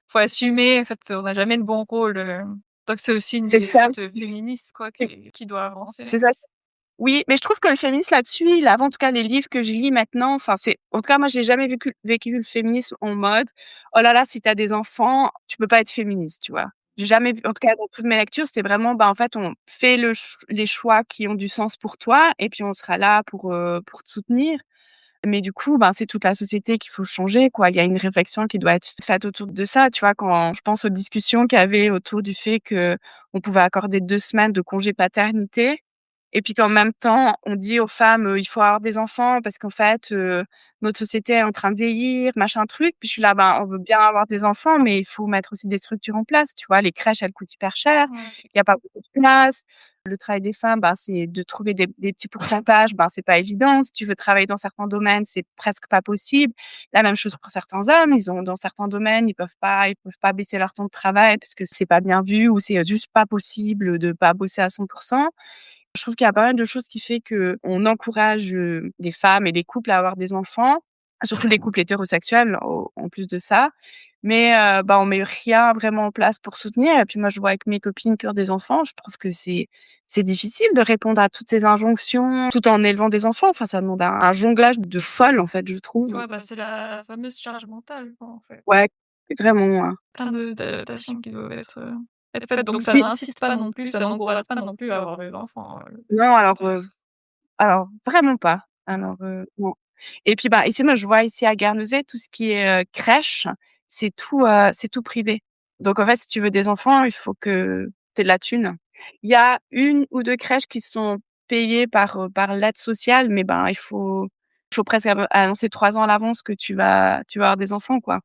faut assumer. En fait, on n'a jamais le bon rôle. Donc c'est aussi une c'est des ça. luttes féministes quoi qui doit avancer. C'est ça. Oui, mais je trouve que le féminisme là-dessus, il avant en tout cas les livres que je lis maintenant, enfin c'est en tout cas moi j'ai jamais vécu le féminisme en mode oh là là si t'as des enfants tu peux pas être féministe, tu vois. J'ai jamais vu, en tout cas dans toutes mes lectures, c'est vraiment bah en fait on fait les choix qui ont du sens pour toi et puis on sera là pour te soutenir. Mais du coup, ben, c'est toute la société qu'il faut changer, quoi. Il y a une réflexion qui doit être faite autour de ça, tu vois? Quand je pense aux discussions qu'il y avait autour du fait qu'on pouvait accorder 2 semaines de congé paternité et puis qu'en même temps, on dit aux femmes, «Il faut avoir des enfants parce qu'en fait, notre société est en train de vieillir», machin truc. Puis je suis là, ben, on veut bien avoir des enfants, mais il faut mettre aussi des structures en place, tu vois? Les crèches, elles coûtent hyper cher, Ouais. il y a pas beaucoup de place. Le travail des femmes, bah, c'est de trouver des petits pourcentages, ben, c'est pas évident. Si tu veux travailler dans certains domaines, c'est presque pas possible. La même chose pour certains hommes, ils ont dans certains domaines, ils peuvent pas baisser leur temps de travail parce que c'est pas bien vu ou c'est juste pas possible de pas bosser à 100%. Je trouve qu'il y a pas mal de choses qui fait qu'on encourage, les femmes et les couples à avoir des enfants, surtout les couples hétérosexuels en plus de ça. Mais bah, on met rien vraiment en place pour soutenir et puis moi, je vois avec mes copines qui ont des enfants, je trouve que c'est difficile de répondre à toutes ces injonctions tout en élevant des enfants. Enfin, ça demande un jonglage de folle, en fait, je trouve. Ouais, bah, c'est la fameuse charge mentale quoi, en fait. Ouais, vraiment, Plein de d'adaptations qui doivent être faites, donc ça si n'incite pas non plus, ça n'encourage pas non plus à avoir des enfants, non, alors vraiment pas. Alors, non et puis, bah, ici, moi, je vois ici à Guernesey, tout ce qui est, crèche, c'est tout privé. Donc en fait, si tu veux des enfants, il faut que tu aies de la thune. Il y a une ou 2 crèches qui sont payées par l'aide sociale, mais ben, il faut presque annoncer 3 ans à l'avance que tu vas avoir des enfants, quoi.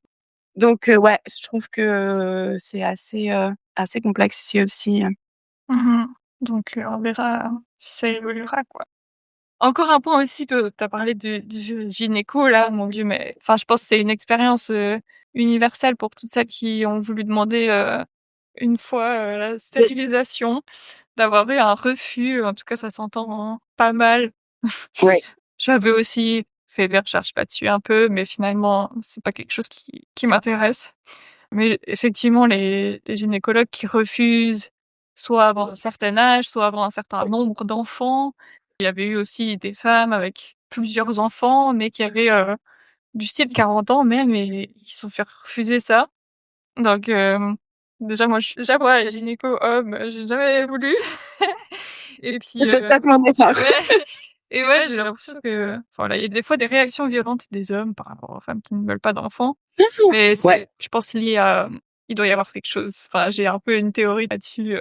Donc ouais, je trouve que c'est assez complexe ici aussi. Mmh. Donc on verra si ça évoluera, quoi. Encore un point aussi que tu as parlé du gynéco là, mon Dieu, mais enfin, je pense que c'est une expérience, universelle pour toutes celles qui ont voulu demander, une fois, la Oui. stérilisation, d'avoir eu un refus, en tout cas ça s'entend pas mal. Ouais. J'avais aussi fait des recherches là-dessus un peu, mais finalement, c'est pas quelque chose qui m'intéresse. Mais effectivement, les gynécologues qui refusent, soit avant un certain âge, soit avant un certain nombre d'enfants. Il y avait eu aussi des femmes avec plusieurs enfants, mais qui avaient, du style 40 ans même, et ils se sont fait refuser ça. Donc déjà moi je déjà moi les gynéco hommes, j'ai jamais voulu. Et puis, Totalement d'accord. ouais, et ouais, j'ai l'impression que enfin, voilà, il y a des fois des réactions violentes des hommes par rapport aux femmes qui ne veulent pas d'enfants. Mais Ouais. c'est je pense lié à, il doit y avoir quelque chose. Enfin, j'ai un peu une théorie là-dessus,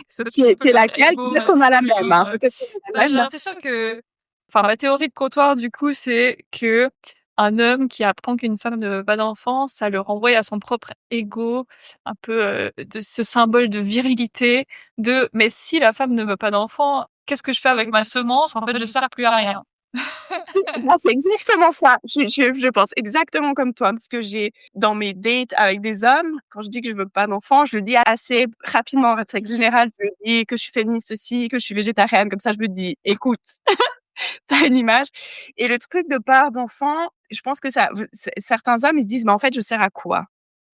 ça doit Qui être un est peu qui est leur laquelle? ego Peut-être qu'on a la masculin, même, hein, peut-être qu'on a bah, la j'ai même. l'impression que enfin, ma théorie de comptoir, du coup, c'est qu'un homme qui apprend qu'une femme ne veut pas d'enfant, ça le renvoie à son propre ego, un peu, de ce symbole de virilité, de: «Mais si la femme ne veut pas d'enfant, qu'est-ce que je fais avec ma semence? En fait, je sers plus à rien». Non, c'est exactement ça. Je pense exactement comme toi parce que j'ai dans mes dates avec des hommes, quand je dis que je veux pas d'enfant, je le dis assez rapidement. En règle générale, je dis que je suis féministe aussi, que je suis végétarienne. Comme ça, je me dis: «Écoute, tu as une image» et le truc de pas avoir d'enfant, je pense que ça certains hommes, ils se disent: «Mais en fait, je sers à quoi?»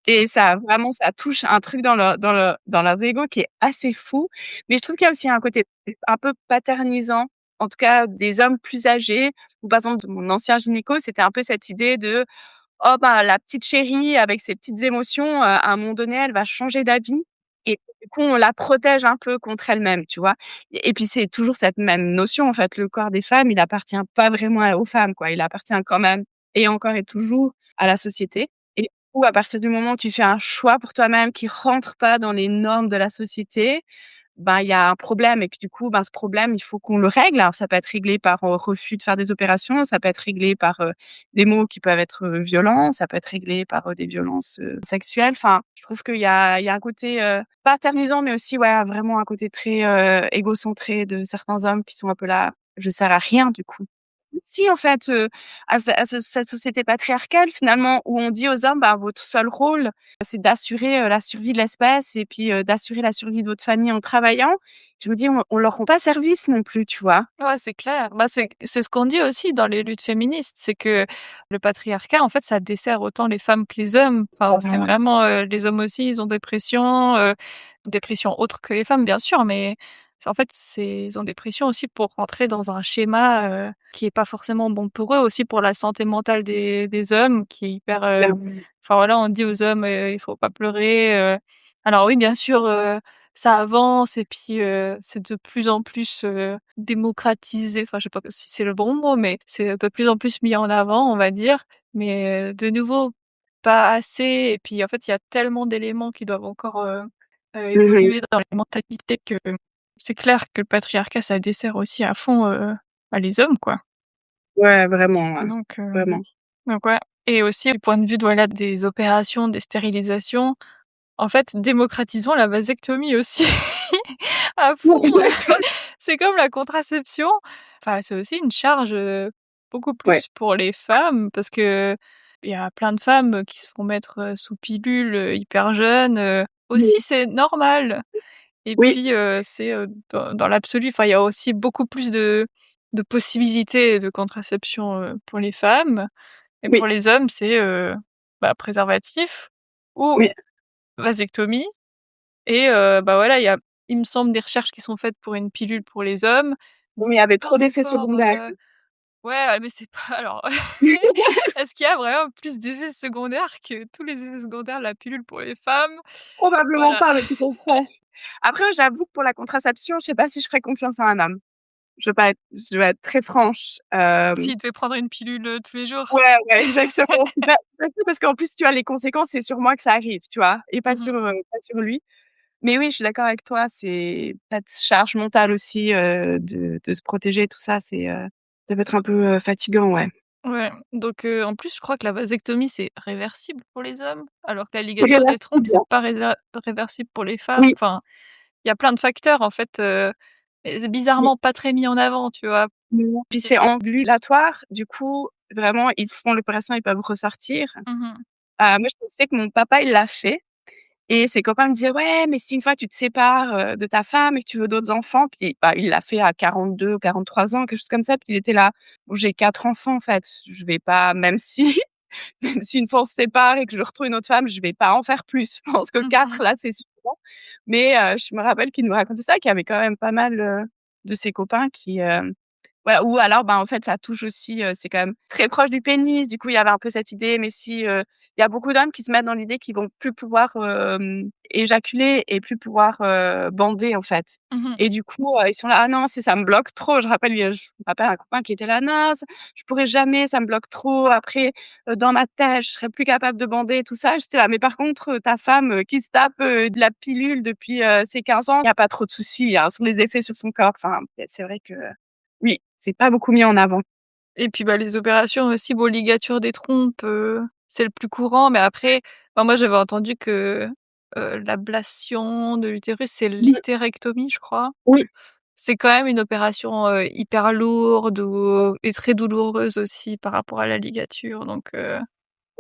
Et ça vraiment, ça touche un truc dans leur ego qui est assez fou. Mais je trouve qu'il y a aussi un côté un peu paternisant, en tout cas des hommes plus âgés ou par exemple de mon ancien gynéco, c'était un peu cette idée de: «Oh bah, la petite chérie avec ses petites émotions, à un moment donné, elle va changer d'avis» et du coup, on la protège un peu contre elle-même, tu vois? Et puis c'est toujours cette même notion, en fait, le corps des femmes, il appartient pas vraiment aux femmes, quoi. Il appartient quand même et encore et toujours à la société et ou à partir du moment où tu fais un choix pour toi-même qui rentre pas dans les normes de la société, ben, il y a un problème et puis du coup, ben, ce problème, il faut qu'on le règle. Alors ça peut être réglé par, refus de faire des opérations, ça peut être réglé par, des mots qui peuvent être, violents, ça peut être réglé par, des violences, sexuelles. Enfin, je trouve qu'il y a un côté, paternisant, mais aussi, ouais, vraiment un côté très, égocentré de certains hommes qui sont un peu là: «Je sers à rien du coup». si en fait, à cette société patriarcale finalement où on dit aux hommes: «Bah, votre seul rôle, c'est d'assurer, la survie de l'espèce et puis, d'assurer la survie de votre famille en travaillant». Je me dis: «On leur rend pas service non plus», tu vois? Ouais, c'est clair. Bah, c'est ce qu'on dit aussi dans les luttes féministes, c'est que le patriarcat, en fait, ça dessert autant les femmes que les hommes. Enfin, c'est Voilà. vraiment, les hommes aussi, ils ont des pressions autres que les femmes, bien sûr, mais en fait, ils ont des pressions aussi pour rentrer dans un schéma, qui est pas forcément bon pour eux, aussi pour la santé mentale des hommes, qui est hyper, enfin voilà, on dit aux hommes, «Il faut pas pleurer», alors oui, bien sûr, ça avance et puis, c'est de plus en plus, démocratisé, enfin, je sais pas si c'est le bon mot, mais c'est de plus en plus mis en avant, on va dire. Mais, de nouveau, pas assez et puis, en fait, il y a tellement d'éléments qui doivent encore, Mmh mh. évoluer dans les mentalités que c'est clair que le patriarcat, ça dessert aussi à fond, bah, les hommes, quoi. Ouais, vraiment, Donc, vraiment. ouais et aussi du point de vue de voilà, des opérations, des stérilisations, en fait, démocratisons la vasectomie aussi à fond. Exactement. C'est comme la contraception, enfin, c'est aussi une charge, beaucoup Ouais. plus pour les femmes parce qu'il y a plein de femmes qui se font mettre, sous pilule, hyper jeunes, aussi Oui. c'est normal et Oui, puis, c'est, dans l'absolu, enfin, il y a aussi beaucoup plus de possibilités de contraception, pour les femmes et oui, pour les hommes, c'est, bah, préservatif ou oui. vasectomie et bah, voilà, il me semble des recherches qui sont faites pour une pilule pour les hommes, mais Oui, il y c'est avait pas trop d'effets encore, secondaires. ouais, mais c'est pas alors est-ce qu'il y a vraiment plus d'effets secondaires que tous les effets secondaires de la pilule pour les femmes? Probablement Voilà. pas, mais tout à fait. Après, j'avoue que pour la contraception, je sais pas si je ferais confiance à un homme. Je vais être très franche, S'il devait prendre une pilule, tous les jours? ouais, ouais, exactement. Bah, parce qu'en plus, tu vois, les conséquences, c'est sur moi que ça arrive, tu vois? Et Mmh mh. pas sur lui. Mais oui, je suis d'accord avec toi, c'est cette charge mentale aussi, de se protéger, tout ça, ça peut être un peu, fatigant, ouais. Ouais, donc en plus, je crois que la vasectomie, c'est réversible pour les hommes, alors que la ligature des trompes, Irréversible. c'est pas réversible pour les femmes. Oui. Enfin, il y a plein de facteurs, en fait, et Oui. bizarrement pas très mis en avant, tu vois? Non. Puis C'est c'est ambulatoire, du coup, vraiment, ils font l'opération, ils peuvent ressortir. Mmh mh. Moi, je sais que mon papa, il l'a fait et ses copains me disaient: «Ouais, mais si une fois tu te sépares, de ta femme et que tu veux d'autres enfants», puis, bah, il l'a fait à 42 ou 43 ans, quelque chose comme ça, puis il était là: «Bon, j'ai 4 enfants, en fait, je vais pas même si même si une fois on se sépare et que je retrouve une autre femme, je vais pas en faire plus. Je pense que Mmh 4 mh. là, c'est suffisant». Mais, je me rappelle qu'il nous racontait ça, qu'il y avait quand même pas mal, de ses copains qui, ouais, ou alors, ben, en fait, ça touche aussi, c'est quand même très proche du pénis. Du coup, il y avait un peu cette idée, mais si, il y a beaucoup d'hommes qui se mettent dans l'idée qu'ils vont plus pouvoir, éjaculer et plus pouvoir, bander, en fait. Mmh mh. Et du coup, ils sont là: «Ah non, si ça me bloque trop». Je me rappelle un copain qui était là: «Non, ça je pourrais jamais, ça me bloque trop. Après, dans ma tête, je serais plus capable de bander», tout ça. J'étais là: «Mais par contre, ta femme, qui se tape, de la pilule depuis, ses 15 ans, il y a pas trop de soucis, hein, sur les effets sur son corps». Enfin, c'est vrai que oui, c'est pas beaucoup mis en avant. Et puis, bah, les opérations aussi, bon, ligature des trompes, c'est le plus courant, mais après, enfin, moi, j'avais entendu que, l'ablation de l'utérus, c'est Mmh. l'hystérectomie, je crois. Oui, C'est quand même une opération, hyper lourde ou et très douloureuse aussi par rapport à la ligature, donc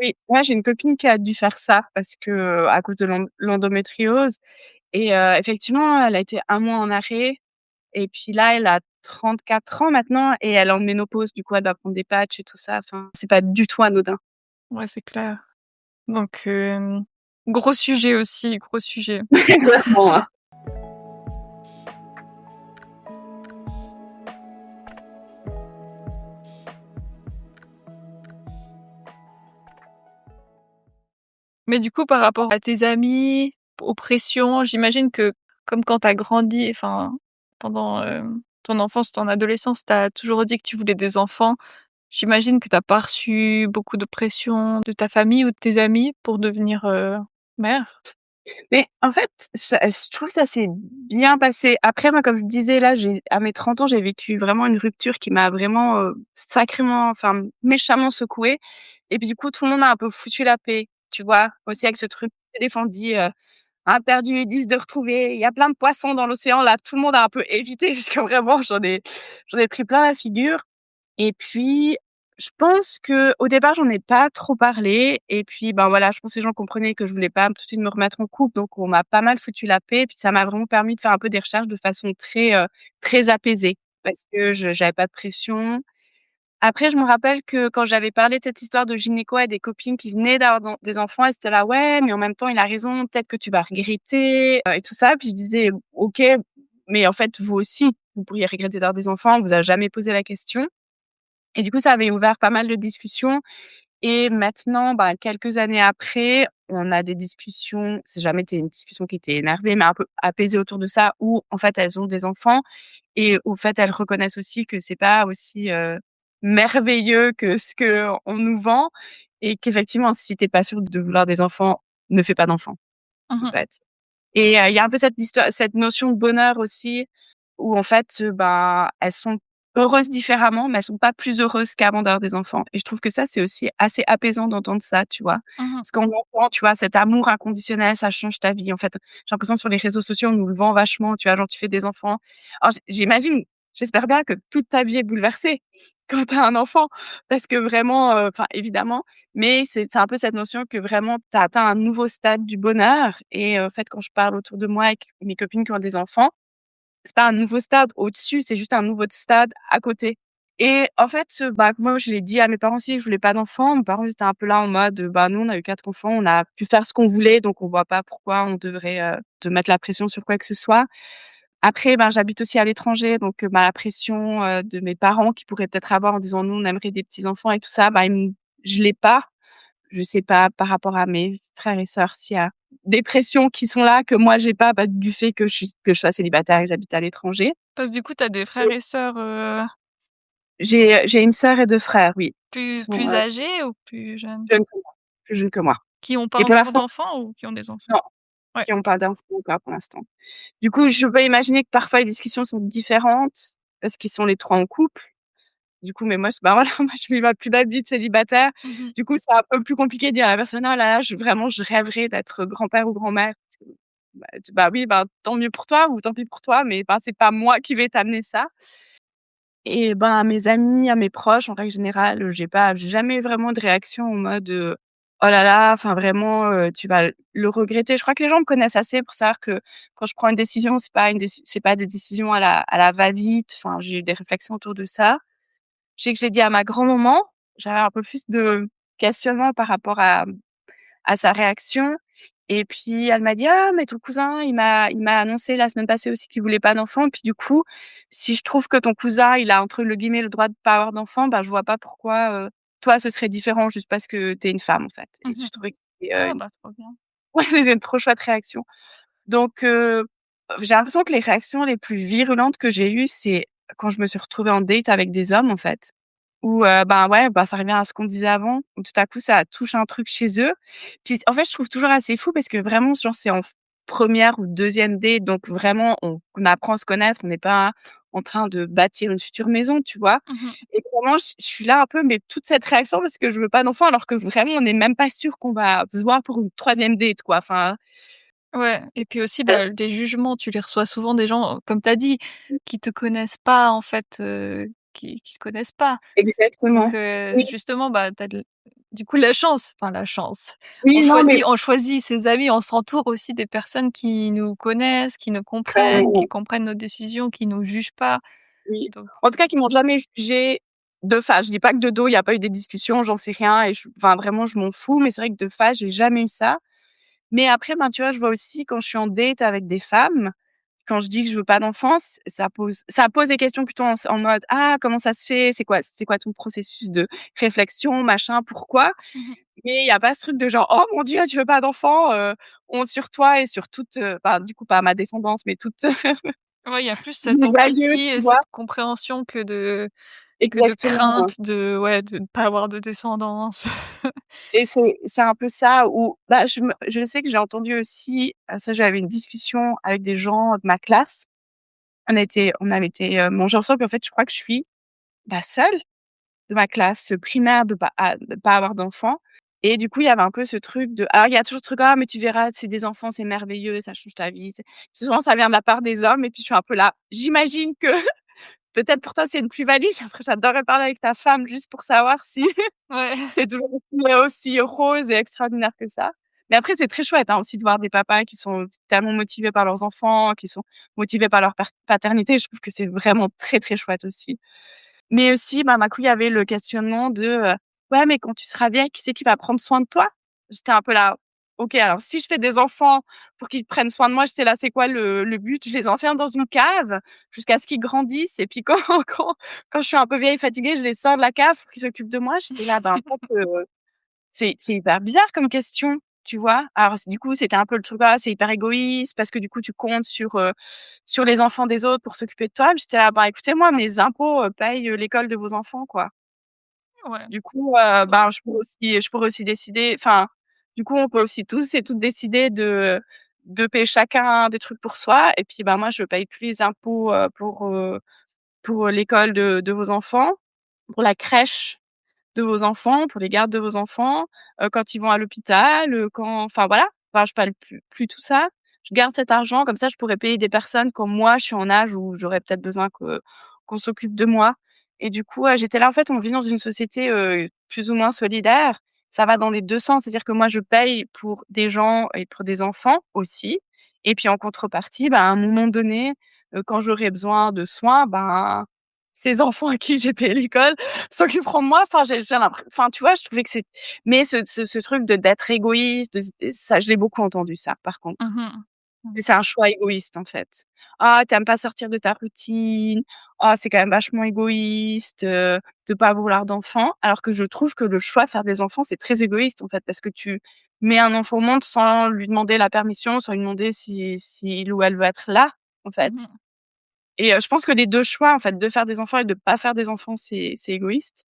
oui. Moi, j'ai une copine qui a dû faire ça parce que, à cause de l'endométriose et effectivement, elle a été un mois en arrêt et puis là, elle a 34 ans maintenant et elle est en ménopause. Du coup, elle doit prendre des patchs et tout ça. Enfin, c'est pas du tout anodin. ouais, c'est clair. Donc gros sujet aussi, gros sujet. Clairement, hein. Mais du coup, par rapport à tes amis, aux pressions, j'imagine que comme quand tu as grandi, enfin, pendant, ton enfance, ton adolescence, tu as toujours dit que tu voulais des enfants. J'imagine que tu as pas reçu beaucoup de pression de ta famille ou de tes amis pour devenir, mère? Mais en fait, je trouve que ça s'est bien passé. Après, moi, comme je disais, là, à mes 30 ans, j'ai vécu vraiment une rupture qui m'a vraiment, sacrément, enfin, méchamment secouée et puis, du coup, tout le monde a un peu foutu la paix, tu vois? Aussi avec ce truc défendu, «Un perdu, 10 de retrouvés, il y a plein de poissons dans l'océan». Là, tout le monde a un peu évité parce que vraiment, j'en ai pris plein la figure Et puis, je pense qu'au départ, j'en ai pas trop parlé et puis, ben, voilà, je pense que les gens comprenaient que je voulais pas tout de suite me remettre en couple, donc on m'a pas mal foutu la paix, puis ça m'a vraiment permis de faire un peu des recherches de façon très apaisée parce que je j'avais pas de pression. Après, je me rappelle que quand j'avais parlé de cette histoire de gynéco à des copines qui venaient d'avoir des enfants, elles étaient là: «Ouais, mais en même temps, il a raison, peut-être que tu vas regretter», et tout ça. Puis je disais: «OK, mais en fait, vous aussi, vous pourriez regretter d'avoir des enfants, on vous a jamais posé la question». Et du coup, ça avait ouvert pas mal de discussions et maintenant, bah, quelques années après, on a des discussions, c'est jamais été une discussion qui était énervée, mais un peu apaisée autour de ça, où en fait, elles ont des enfants et au fait, elles reconnaissent aussi que c'est pas aussi, merveilleux que ce qu'on nous vend et qu'effectivement, si tu es pas sûr de vouloir des enfants, ne fais pas d'enfants, en Mmh. fait. Et il y a un peu cette notion de bonheur aussi où en fait, bah, elles sont heureuses différemment, mais elles sont pas plus heureuses qu'avant d'avoir des enfants et je trouve que ça, c'est aussi assez apaisant d'entendre ça, tu vois? Mmh. Parce qu'on entend, tu vois, cet amour inconditionnel, ça change ta vie. En fait, j'ai l'impression sur les réseaux sociaux, on nous le vend vachement, tu vois? Genre, tu fais des enfants. Alors j'imagine, j'espère bien que toute ta vie est bouleversée quand tu as un enfant parce que vraiment, enfin évidemment, mais c'est un peu cette notion que vraiment tu as atteint un nouveau stade du bonheur et en fait, quand je parle autour de moi avec mes copines qui ont des enfants, c'est pas un nouveau stade au-dessus, c'est juste un nouveau stade à côté. Et en fait, bah, moi, je l'ai dit à mes parents aussi, je voulais pas d'enfants. Mes parents, ils étaient un peu là en mode, bah, nous, on a eu 4 enfants, on a pu faire ce qu'on voulait, donc on voit pas pourquoi on devrait, te mettre la pression sur quoi que ce soit. Après, ben, j'habite aussi à l'étranger, donc bah, la pression, de mes parents qu'ils pourraient peut-être avoir en disant: «Nous, on aimerait des petits-enfants» et tout ça, bah, je l'ai pas. Je sais pas par rapport à mes frères et sœurs s'il y a des pressions qui sont là que moi j'ai pas, bah, du fait que je sois célibataire et que j'habite à l'étranger. Parce que du coup, tu as des frères Et et sœurs, j'ai une sœur et 2 frères, oui, qui sont, plus âgés ou plus jeunes? jeunes que moi, plus jeunes que moi. Qui ont pas Et pour encore l'instant, d'enfants ou qui ont des enfants? non, Ouais. qui ont pas d'enfants encore pour l'instant. Du coup, je peux imaginer que parfois les discussions sont différentes parce qu'ils sont les 3 en couple. Du coup, mais moi, bah, voilà, moi, je vis ma plus belle vie de célibataire. Mmh. Du coup, c'est un peu plus compliqué de dire à la personne: «Oh là là, je rêverais d'être grand-père ou grand-mère». Parce que, bah oui, bah, tant mieux pour toi ou tant pis pour toi, mais bah, c'est pas moi qui vais t'amener ça. Et ben, à mes amis, à mes proches, en règle générale, j'ai jamais vraiment de réaction en mode, «Oh là là, enfin vraiment, tu vas le regretter». Je crois que les gens me connaissent assez pour savoir que quand je prends une décision, c'est pas des décisions à la va-vite. Enfin, j'ai eu des réflexions autour de ça. Je sais que je l'ai dit à ma grand-maman, j'avais un peu plus de questionnement par rapport à sa réaction et puis elle m'a dit: «Ah mais ton cousin, il m'a annoncé la semaine passée aussi qu'il voulait pas d'enfant, puis du coup, si je trouve que ton cousin, il a entre le guillemets «le droit de pas avoir d'enfant», bah, je vois pas pourquoi, toi ce serait différent juste parce que tu es une femme», en fait. Et Mmh. je trouvais que c'était, Ah une bah, trop bien. ouais, c'est une trop chouette réaction. Donc j'ai l'impression que les réactions les plus virulentes que j'ai eues, c'est quand je me suis retrouvée en date avec des hommes, en fait, où, ben, ouais, bah, ça revient à ce qu'on disait avant, où tout à coup ça touche un truc chez eux. Puis en fait, je trouve toujours assez fou parce que vraiment, genre, c'est en 1re ou 2e date, donc vraiment on apprend à se connaître, on n'est pas en train de bâtir une future maison, tu vois? Mmh. Et vraiment, je suis là un peu, mais toute cette réaction parce que je veux pas d'enfant alors que vraiment on n'est même pas sûr qu'on va se voir pour une 3e date, quoi. Enfin, Ouais et puis aussi, bah, des jugements, tu les reçois souvent des gens, comme tu as dit, qui te connaissent pas en fait, qui se connaissent pas. Donc exactement. Oui, justement, bah, tu as de du coup la chance, enfin la chance. oui, non, mais On choisit ses amis, on s'entoure aussi des personnes qui nous connaissent, qui nous comprennent, qui clairement, comprennent nos décisions, qui nous jugent pas. oui. Donc En tout cas, qui m'ont jamais jugée de face. Je dis pas que de dos, il y a pas eu des discussions, j'en sais rien et enfin, vraiment, je m'en fous, mais c'est vrai que de face, j'ai jamais eu ça. Mais après, ben, tu vois, je vois aussi quand je suis en date avec des femmes, quand je dis que je veux pas d'enfant, ça pose des questions plutôt en mode: «Ah, comment ça se fait? C'est quoi ton processus de réflexion, machin, pourquoi?» mmh Mais il y a pas ce truc de genre: «Oh mon Dieu, tu veux pas d'enfant, honte sur toi et sur toute», enfin, du coup, pas ma descendance, mais toute ouais, il y a plus cette mes aïeux, empathie tu et vois? cette compréhension que de Exactement. crainte de ouais, de ne pas avoir de descendance. Et c'est un peu ça où, bah, je sais que j'ai entendu aussi, ça j'avais une discussion avec des gens de ma classe. On avait été, manger ensemble et en fait, je crois que je suis la seule de ma classe, primaire de pas avoir d'enfants et du coup, il y avait un peu ce truc de alors il y a toujours ce truc: «Ah mais tu verras, c'est des enfants, c'est merveilleux, ça change ta vie». Souvent ça vient de la part des hommes et puis je suis un peu là, j'imagine que peut-être pour toi, c'est une plus-value. Après, j'adorerais parler avec ta femme juste pour savoir si Ouais. c'est toujours aussi rose et extraordinaire que ça. Mais après, c'est très chouette, hein, aussi de voir des papas qui sont tellement motivés par leurs enfants, qui sont motivés par leur paternité. Je trouve que c'est vraiment très, très chouette aussi. Mais aussi, bah, d'un coup, il y avait le questionnement de, «Ouais, mais quand tu seras vieille, qui c'est qui va prendre soin de toi?» J'étais un peu là: «OK, alors si je fais des enfants pour qu'ils prennent soin de moi», j'étais là: «C'est quoi le but?» Je les enferme dans une cave jusqu'à ce qu'ils grandissent et puis quand je suis un peu vieille et fatiguée, je les sors de la cave pour qu'ils s'occupent de moi. J'étais là: «Ben, en fait, c'est hyper bizarre comme question», tu vois? Alors du coup, c'était un peu le truc: «Ah, c'est hyper égoïste parce que du coup, tu comptes sur les enfants des autres pour s'occuper de toi». Puis j'étais là: «Bah, écoutez, moi, mes impôts, payent, l'école de vos enfants, quoi». Ouais. Du coup, ben, je pourrais aussi décider enfin, du coup, on peut aussi tous et toutes décider de payer chacun des trucs pour soi et puis, bah, moi, je paye plus les impôts, pour l'école de vos enfants, pour la crèche de vos enfants, pour les gardes de vos enfants, quand ils vont à l'hôpital, quand enfin voilà, enfin je paye plus tout ça. Je garde cet argent comme ça je pourrais payer des personnes quand moi je suis en âge où j'aurais peut-être besoin qu'on s'occupe de moi et du coup, j'étais là en fait on vit dans une société, plus ou moins solidaire. Ça va dans les 2 sens, c'est-à-dire que moi je paye pour des gens et pour des enfants aussi et puis en contrepartie, ben, à un moment donné, quand j'aurai besoin de soins, ben, ces enfants à qui j'ai payé l'école s'occuperont de moi. Enfin, j'ai enfin, tu vois, je trouvais que c'est mais ce truc d'être égoïste, ça, je l'ai beaucoup entendu ça, par contre. Mmh mh. Mmh. Mais c'est un choix égoïste, en fait. «Ah, tu aimes pas sortir de ta routine. Ah, c'est quand même vachement égoïste, de pas vouloir d'enfant». Alors que je trouve que le choix de faire des enfants, c'est très égoïste, en fait, parce que tu mets un enfant au monde sans lui demander la permission, sans lui demander si il ou elle veut être là, en fait. Mmh mh. Et je pense que les 2 choix, en fait, de faire des enfants et de pas faire des enfants, c'est égoïste.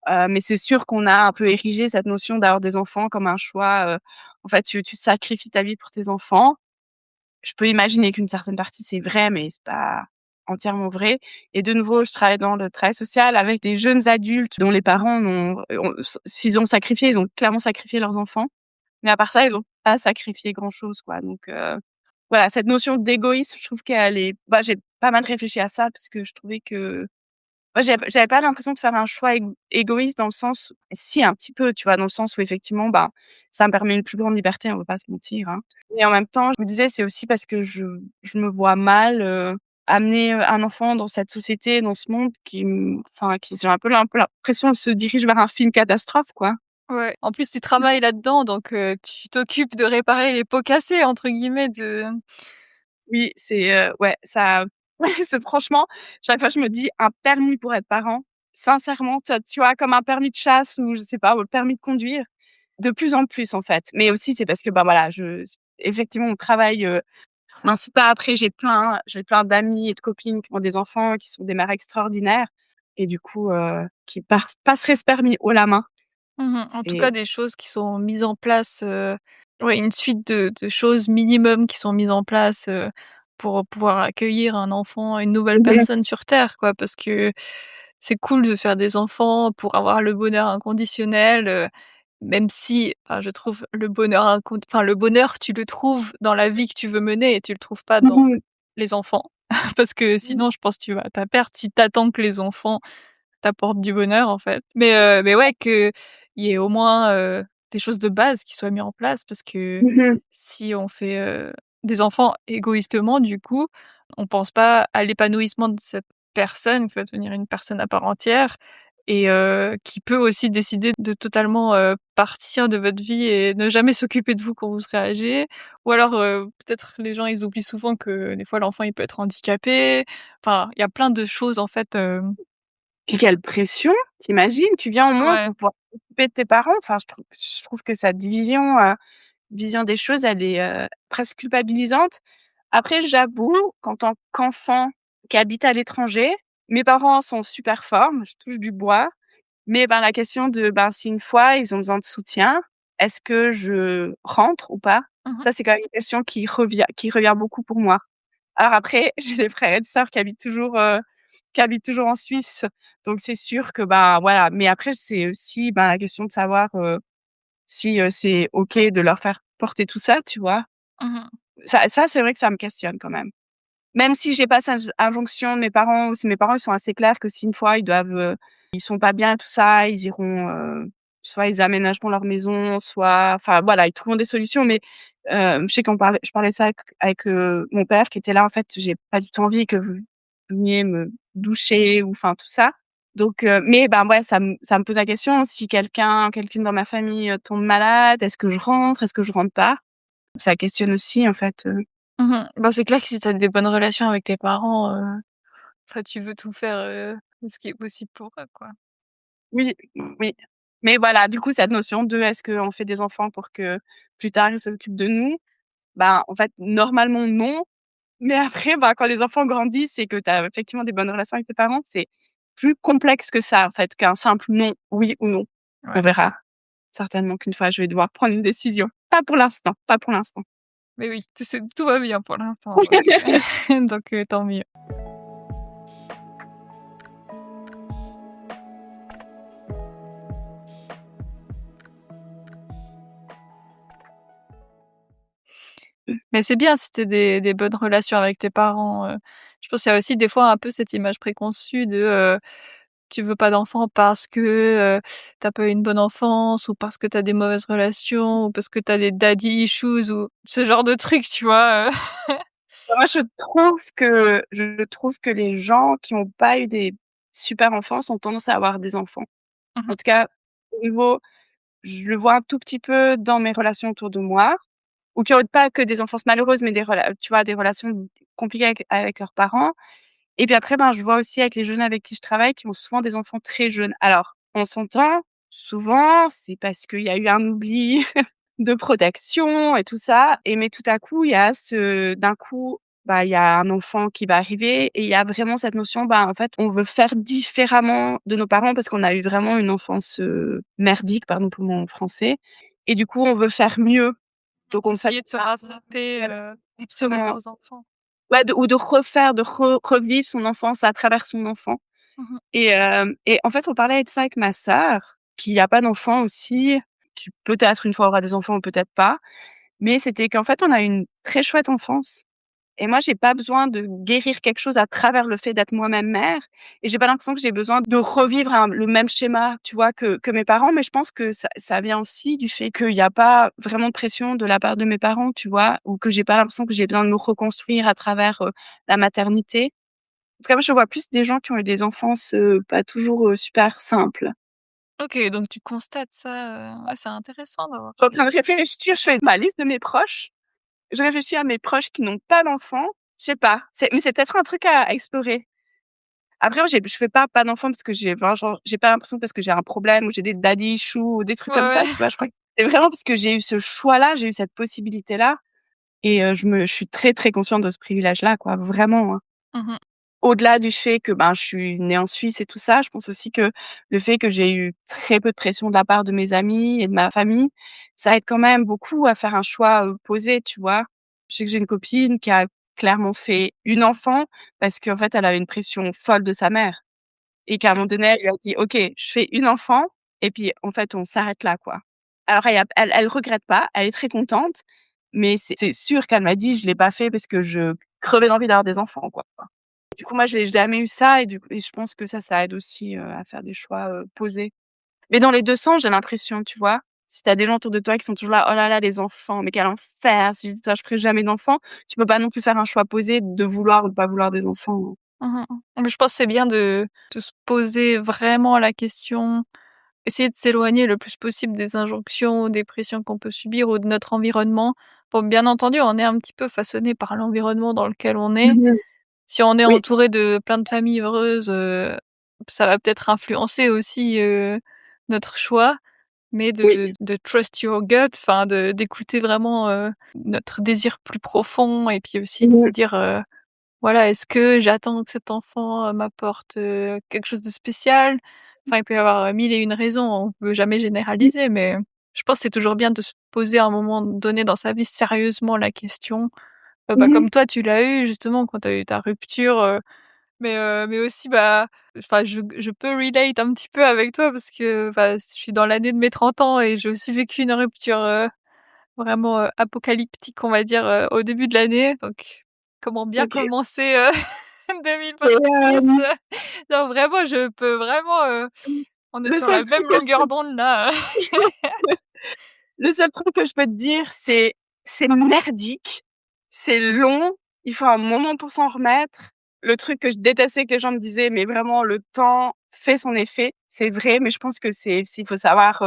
Mais c'est sûr qu'on a un peu érigé cette notion d'avoir des enfants comme un choix, en fait, tu sacrifies ta vie pour tes enfants. Je peux imaginer qu'une certaine partie, c'est vrai, mais c'est pas entièrement vrai et de nouveau, je travaille dans le travail social avec des jeunes adultes dont les parents ont s'ils ont sacrifié, ils ont clairement sacrifié leurs enfants. Mais à part ça, ils ont pas sacrifié grand-chose, quoi, donc voilà, cette notion d'égoïsme, je trouve qu'elle est bah, j'ai pas mal réfléchi à ça parce que je trouvais que moi, j'avais pas l'impression de faire un choix égoïste dans le sens si un petit peu, tu vois? Dans le sens où effectivement, bah, ça me permet une plus grande liberté, on va pas se mentir, hein. Et en même temps, je me disais: «C'est aussi parce que je me vois mal, amener, un enfant dans cette société, dans ce monde qui j'ai un peu l'impression se dirige vers un film catastrophe, quoi». Ouais. En plus, tu travailles là-dedans, donc tu t'occupes de «réparer les pots cassés» entre guillemets de Oui, c'est, ouais, ça ouais, c'est franchement, chaque fois je me dis: «Un permis pour être parent», sincèrement, tu vois, comme un permis de chasse ou je sais pas, ou le permis de conduire, de plus en plus, en fait. Mais aussi, c'est parce que, bah, voilà, effectivement, mon travail, m'incite pas. Après, j'ai plein d'amis et de copines qui ont des enfants, qui sont des mères extraordinaires et du coup, qui passeraient ce permis haut la main. mmh mh. En tout C'est cas, des choses qui sont mises en place, ouais, une suite de choses minimum qui sont mises en place, pour pouvoir accueillir un enfant, une nouvelle mmh personne sur terre, quoi. Parce que c'est cool de faire des enfants pour avoir le bonheur inconditionnel, même si, enfin, je trouve le bonheur, tu le trouves dans la vie que tu veux mener et tu le trouves pas dans mh. les enfants. Parce que sinon, je pense que tu vas à perte si tu attends que les enfants t'apportent du bonheur, en fait. Mais ouais, qu'il y ait au moins, des choses de base qui soient mis en place parce que Mmh si on fait, des enfants égoïstement, du coup, on pense pas à l'épanouissement de cette personne qui va devenir une personne à part entière et qui peut aussi décider de totalement, partir de votre vie et ne jamais s'occuper de vous quand vous serez âgés. Ou alors, peut-être les gens ils oublient souvent que des fois l'enfant il peut être handicapé. Enfin, il y a plein de choses en fait, Puis quelle pression! Tu imagines? Tu viens au monde ouais. pour pouvoir t'occuper de tes parents. Enfin, je trouve que cette vision des choses, elle est, presque culpabilisante. Après, j'avoue qu'en tant qu'enfant qui habite à l'étranger, mes parents sont en super forme, je touche du bois, mais ben, la question de, ben, si une fois ils ont besoin de soutien, est-ce que je rentre ou pas? Mmh mh. Ça, c'est quand même une question qui revient beaucoup pour moi. Alors après, j'ai des frères et des sœurs qui habitent toujours en Suisse, donc c'est sûr que, bah, voilà, mais après c'est aussi, ben, la question de savoir, si, c'est OK de leur faire porter tout ça, tu vois? Mmh. Ça, c'est vrai que ça me questionne quand même. Même si j'ai pas cette injonction de mes parents, ou si mes parents ils sont assez clairs que si une fois ils sont pas bien et tout ça, ils iront, soit ils aménageront leur maison, soit enfin voilà, ils trouveront des solutions. Mais, je sais je parlais de ça avec mon père qui était là, en fait, j'ai pas du tout envie que vous veniez me doucher ou enfin tout ça. Donc, mais ben, ouais, ça me pose la question, si quelqu'une dans ma famille, tombe malade, est-ce que je rentre? Est-ce que je rentre pas? Ça questionne aussi en fait, Mmh. Bah, c'est clair que si tu as des bonnes relations avec tes parents, enfin, tu veux tout faire, ce qui est possible pour eux, quoi. oui, oui. Mais voilà, du coup, cette notion de est-ce qu'on fait des enfants pour que plus tard ils s'occupent de nous? Ben, en fait, normalement non, mais après, bah, quand les enfants grandissent et que tu as effectivement des bonnes relations avec tes parents, c'est plus complexe que ça en fait, qu'un simple non, oui ou non. On Ouais. verra certainement qu'une fois je vais devoir prendre une décision. Pas pour l'instant, pas pour l'instant. Mais oui, tout va bien pour l'instant, donc donc tant mieux. Mais c'est bien si tu des bonnes relations avec tes parents, je pense qu'il y a aussi des fois un peu cette image préconçue de, tu veux pas d'enfant parce que, tu pas eu une bonne enfance ou parce que tu as des mauvaises relations ou parce que tu as des daddy issues ou ce genre de trucs, tu vois? Moi, je trouve que les gens qui ont pas eu des super enfances ont tendance à avoir des enfants. Mmh En mh. tout cas, au niveau je le vois un tout petit peu dans mes relations autour de moi, ou qui ont pas que des enfances malheureuses, mais tu vois, des relations compliquées avec leurs parents. Et puis après, ben, je vois aussi avec les jeunes avec qui je travaille qui ont souvent des enfants très jeunes. Alors, on s'entend, souvent, c'est parce qu'il y a eu un oubli de protection et tout ça. Et mais tout à coup, il y a d'un coup, bah, il y a un enfant qui va arriver et il y a vraiment cette notion, bah, en fait, on veut faire différemment de nos parents parce qu'on a eu vraiment une enfance, merdique, pardon pour mon français. Et du coup, on veut faire mieux. Donc on fait Essayer de se rattraper, pour permettre exactement. aux enfants. Ouais, de refaire, de revivre son enfance à travers son enfant. Mmh mh. Et en fait, on parlait de ça avec ma sœur, qui a pas d'enfant aussi, qui peut-être une fois aura des enfants ou peut-être pas. Mais c'était qu'en fait, on a eu une très chouette enfance. Et moi, j'ai pas besoin de guérir quelque chose à travers le fait d'être moi-même mère. Et j'ai pas l'impression que j'ai besoin de revivre le même schéma, tu vois, que mes parents. Mais je pense que ça vient aussi du fait qu'il y a pas vraiment de pression de la part de mes parents, tu vois, ou que j'ai pas l'impression que j'ai besoin de me reconstruire à travers, la maternité. En tout cas, moi, je vois plus des gens qui ont eu des enfances, pas toujours, super simples. OK, donc tu constates ça, ouais, c'est intéressant d'avoir Je suis en train de réfléchir, je fais ma liste de mes proches. Je réfléchis à mes proches qui n'ont pas d'enfants. Je sais pas, c'est peut-être un truc à explorer. Après, moi, je fais pas d'enfants parce que j'ai pas l'impression parce que j'ai un problème ou j'ai des daddy issues ou des trucs ouais, comme ça, ouais. tu vois? Je crois que c'est vraiment parce que j'ai eu ce choix-là, j'ai eu cette possibilité-là et je suis très, très consciente de ce privilège-là, quoi, vraiment, hein. Mmh mh. Au-delà du fait que, ben, je suis née en Suisse et tout ça, je pense aussi que le fait que j'ai eu très peu de pression de la part de mes amis et de ma famille, ça aide quand même beaucoup à faire un choix, posé, tu vois? Je sais que j'ai une copine qui a clairement fait une enfant parce qu'en fait, elle avait une pression folle de sa mère et qu'à un moment donné, elle lui a dit: «OK, je fais une enfant et puis en fait, on s'arrête là, quoi». Alors elle regrette pas, elle est très contente, mais c'est sûr qu'elle m'a dit: «Je l'ai pas fait parce que je crevais d'envie d'avoir des enfants, quoi». Du coup, moi, je n'ai jamais eu ça et du coup et je pense que ça aide aussi, à faire des choix, posés. Mais dans les 2 sens, j'ai l'impression, tu vois? Si tu as des gens autour de toi qui sont toujours là: «Oh là là, les enfants, mais quel enfer! Si j'étais toi, je ferais jamais d'enfants». Tu peux pas non plus faire un choix posé de vouloir ou de pas vouloir des enfants. Mmh mh. Mais je pense que c'est bien de se poser vraiment la question, essayer de s'éloigner le plus possible des injonctions ou des pressions qu'on peut subir ou de notre environnement. Bon, bien entendu, on est un petit peu façonné par l'environnement dans lequel on est. Mmh. Si on est Oui. entouré de plein de familles heureuses, ça va peut-être influencer aussi, notre choix, mais Oui. de trust your gut, enfin d'écouter vraiment, notre désir plus profond et puis aussi de se Mmh. dire, voilà, est-ce que j'attends que cet enfant, m'apporte, quelque chose de spécial? Enfin, il peut y avoir, 1000 et une raisons, on peut jamais généraliser, mais je pense que c'est toujours bien de se poser à un moment donné dans sa vie sérieusement la question, bah, Mmh. comme toi tu l'as eu justement quand tu as eu ta rupture, mais aussi, bah, enfin je peux relate un petit peu avec toi parce que, bah, je suis dans l'année de mes 30 ans et j'ai aussi vécu une rupture, vraiment, apocalyptique on va dire, au début de l'année donc comment bien OK. commencer, Et 2026. Non, vraiment, je peux vraiment, on est le sur seul la truc même que je longueur peux d'onde là. le seul truc que je peux te dire, c'est merdique, c'est long, il faut un moment pour s'en remettre. Le truc que je détestais que les gens me disaient, mais vraiment le temps fait son effet. C'est vrai, mais je pense que il faut savoir,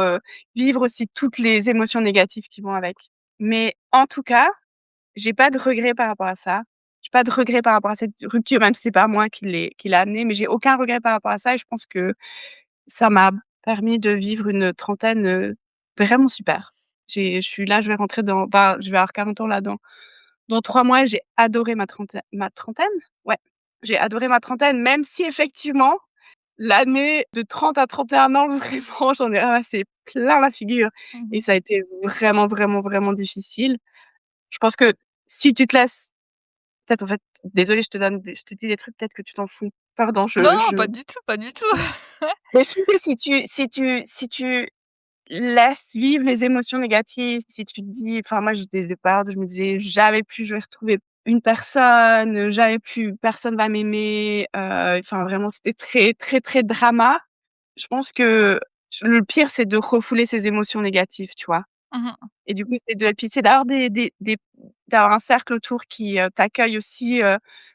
vivre aussi toutes les émotions négatives qui vont avec. Mais en tout cas, j'ai pas de regrets par rapport à ça. J'ai pas de regrets par rapport à cette rupture, même si c'est pas moi qui l'ai amenée, mais j'ai aucun regret par rapport à ça et je pense que ça m'a permis de vivre une trentaine, vraiment super. Je suis là, je vais rentrer dans enfin, je vais avoir 40 ans là dans 3 mois. J'ai adoré ma trentaine? Ouais, j'ai adoré ma trentaine, même si effectivement, l'année de 30 à 31 ans, vraiment, j'en ai ramassé plein la figure Mmh et mh. ça a été vraiment, vraiment, vraiment difficile. Je pense que si tu te laisses peut-être en fait désolée, je te dis des trucs, peut-être que tu t'en fous. Pardon, Non, non, je pas du tout, pas du tout. mais je trouve que si tu laisses vivre les émotions négatives, si tu te dis enfin moi j'étais des périodes où je me disais: «Jamais plus je vais retrouver une personne, jamais plus personne va m'aimer», enfin vraiment c'était très, très, très drama. Je pense que le pire, c'est de refouler ces émotions négatives, tu vois? Mmh mh. Et du coup, c'est de puis c'est d'avoir d'avoir un cercle autour qui, t'accueille aussi,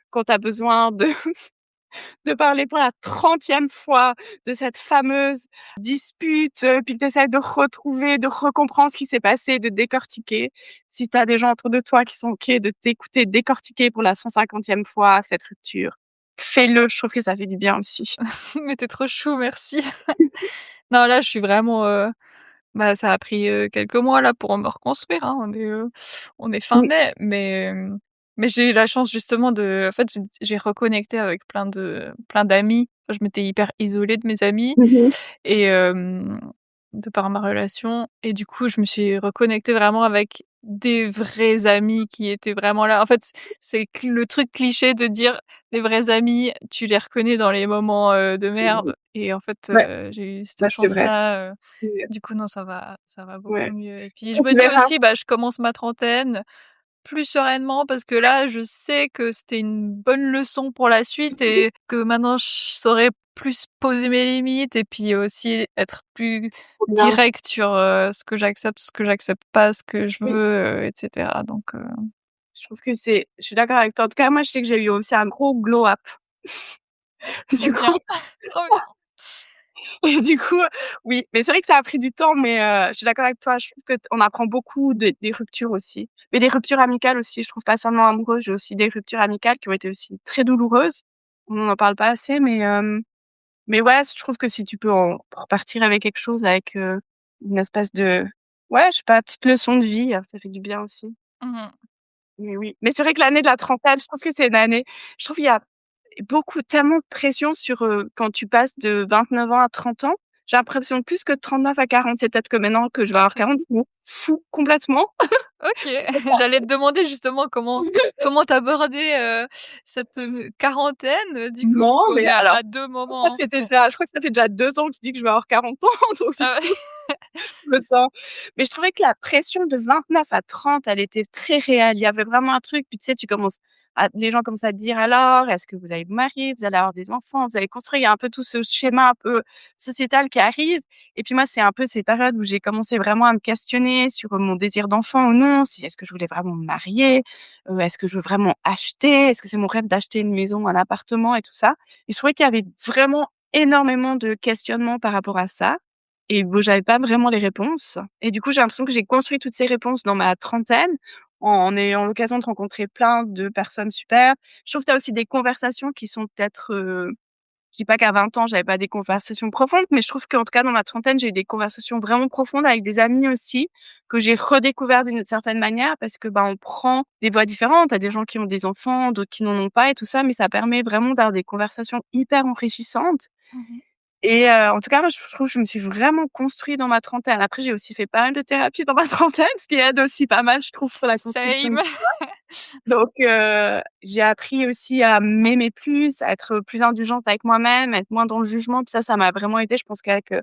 quand tu as besoin de parler pour la 30e fois de cette fameuse dispute, puis que tu essaies de retrouver, de recomprendre ce qui s'est passé, de décortiquer. Si tu as des gens autour de toi qui sont OK de t'écouter décortiquer pour la 150e fois cette rupture, fais-le, je trouve que ça fait du bien aussi. Mais tu es trop chou, merci. Non, là, je suis vraiment, bah, ça a pris, quelques mois là pour me reconstruire, hein. On est fin Oui. mai, mais j'ai eu la chance justement en fait, j'ai reconnecté avec plein d'amis. Je m'étais hyper isolée de mes amis Mmh mh. et de par ma relation et du coup, je me suis reconnectée vraiment avec des vrais amis qui étaient vraiment là. En fait, c'est le truc cliché de dire: «Les vrais amis, tu les reconnais dans les moments, de merde» et en fait, Ouais, j'ai eu bah, cette c'est vrai. chance-là, C'est du coup, non, ça va beaucoup ouais. mieux et puis je Bah, me tu dis verras. aussi, bah, je commence ma trentaine plus sereinement parce que là, je sais que c'était une bonne leçon pour la suite et que maintenant je saurais plus poser mes limites et puis aussi être plus C'est trop bien. directe sur, ce que j'accepte pas, ce que je Oui, veux, et cetera donc je trouve que je suis d'accord avec toi. En tout cas, moi, je sais que j'ai eu aussi un gros glow up. trop Du bien, coup trop bien. et du coup, oui, mais c'est vrai que ça a pris du temps, mais je suis d'accord avec toi. Je trouve que on apprend beaucoup des ruptures aussi, mais des ruptures amicales aussi. Je trouve pas seulement amoureuses, j'ai aussi des ruptures amicales qui ont été aussi très douloureuses. On n'en parle pas assez, mais ouais, je trouve que si tu peux en repartir avec quelque chose, avec, une espèce de ouais, je sais pas, petite leçon de vie, ça fait du bien aussi. Mmh. Mais oui, mais c'est vrai que l'année de la trentaine, je trouve que c'est une année je trouve qu'il y a beaucoup tellement de pression sur, quand tu passes de 29 ans à 30 ans. J'ai l'impression plus que de 39 à 40. C'est peut-être que maintenant que je vais avoir 40, je m'en fous complètement. OK, j'allais te demander justement comment tu abordais, cette, quarantaine, du coup, Non, qu'on mais est alors, à 2 ça moments. fait déjà je crois que ça fait déjà 2 ans que je dis que je vais avoir 40 ans, donc du Ah ouais? coup je me sens mais je trouvais que la pression de 29 à 30, elle était très réelle. Il y avait vraiment un truc, puis tu sais, tu commences à les gens commencent à te dire: «Alors, est-ce que vous allez vous marier? Vous allez avoir des enfants? Vous allez construire?» Il y a un peu tout ce schéma un peu sociétal qui arrive et puis moi, c'est un peu ces périodes où j'ai commencé vraiment à me questionner sur, mon désir d'enfant ou non, si est-ce que je voulais vraiment me marier? Est-ce que je veux vraiment acheter? Est-ce que c'est mon rêve d'acheter une maison, un appartement et tout ça? Et je trouvais qu'il y avait vraiment énormément de questionnements par rapport à ça et bon, j'avais pas vraiment les réponses et du coup, j'ai l'impression que j'ai construit toutes ces réponses dans ma trentaine, en ayant l'occasion de rencontrer plein de personnes super. Je trouve que tu as aussi des conversations qui sont peut-être, je dis pas qu'à 20 ans, j'avais pas des conversations profondes, mais je trouve qu'en tout cas, dans ma trentaine, j'ai eu des conversations vraiment profondes avec des amis aussi, que j'ai redécouvert d'une certaine manière parce que, bah, on prend des voies différentes. Tu as des gens qui ont des enfants, d'autres qui n'en ont pas et tout ça, mais ça permet vraiment d'avoir des conversations hyper enrichissantes Mmh. et en tout cas, moi, je trouve que je me suis vraiment construite dans ma trentaine. Après, j'ai aussi fait pas mal de thérapie dans ma trentaine, ce qui aide aussi pas mal, je trouve, pour la construction Same. de donc j'ai appris aussi à m'aimer plus, à être plus indulgente avec moi-même, à être moins dans le jugement. Puis ça m'a vraiment aidée. Je pense qu'avec,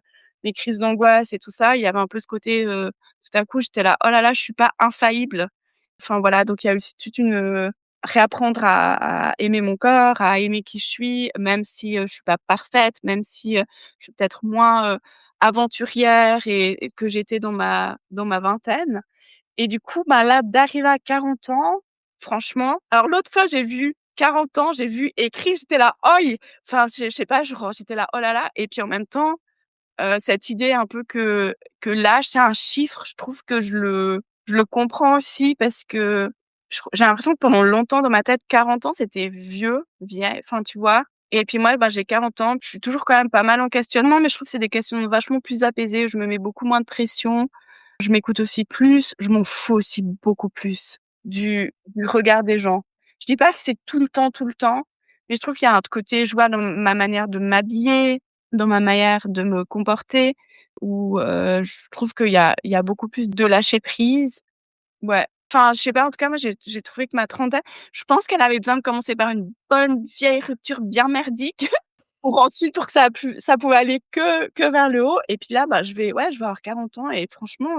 mes crises d'angoisse et tout ça, il y avait un peu ce côté, tout à coup, j'étais là: «Oh là là, je suis pas infaillible». Enfin voilà, donc il y a aussi toute une, réapprendre à aimer mon corps, à aimer qui je suis, même si, je suis pas parfaite, même si, je suis peut-être moins, aventurière et que j'étais dans ma vingtaine. Et du coup, bah, là, d'arriver à 40 ans, franchement, alors l'autre fois, j'ai vu 40 ans, j'ai vu écrit, j'étais là: «Oi!» Enfin, je sais pas, genre, j'étais là: «Oh là là!» Et puis en même temps, cette idée un peu que l'âge, c'est un chiffre, je trouve que je le comprends aussi parce que j'ai l'impression que pendant longtemps dans ma tête, 40 ans, c'était vieux, vieille, enfin, tu vois? Et puis moi, ben, j'ai 40 ans, je suis toujours quand même pas mal en questionnement, mais je trouve que c'est des questions vachement plus apaisées, je me mets beaucoup moins de pression. Je m'écoute aussi plus, je m'en fous aussi beaucoup plus du regard des gens. Je dis pas que c'est tout le temps, mais je trouve qu'il y a un côté, je vois dans ma manière de m'habiller, dans ma manière de me comporter où, je trouve qu'il y a beaucoup plus de lâcher prise. Ouais, enfin, je sais pas, en tout cas, moi, j'ai trouvé que ma trentaine, je pense qu'elle avait besoin de commencer par une bonne vieille rupture bien merdique pour ensuite pour que ça pouvait aller que vers le haut et puis là, bah, je vais avoir 40 ans et franchement,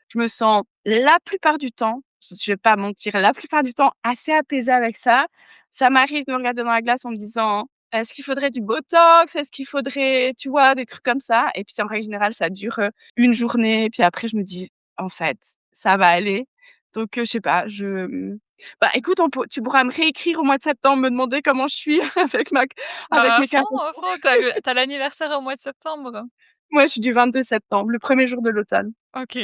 je me sens la plupart du temps, je vais pas mentir, la plupart du temps assez apaisée avec ça. Ça m'arrive de me regarder dans la glace en me disant: «Est-ce qu'il faudrait du botox? Est-ce qu'il faudrait» tu vois? Des trucs comme ça et puis en règle générale, ça dure, une journée et puis après je me dis: «En fait, ça va aller». Donc je sais pas, bah, écoute, on peut tu pourras me réécrire au mois de septembre, me demander comment je suis avec Bah, mes 40. à fond, tu l'anniversaire au mois de septembre? Ouais, je suis du 22 septembre, le premier jour de l'automne. OK.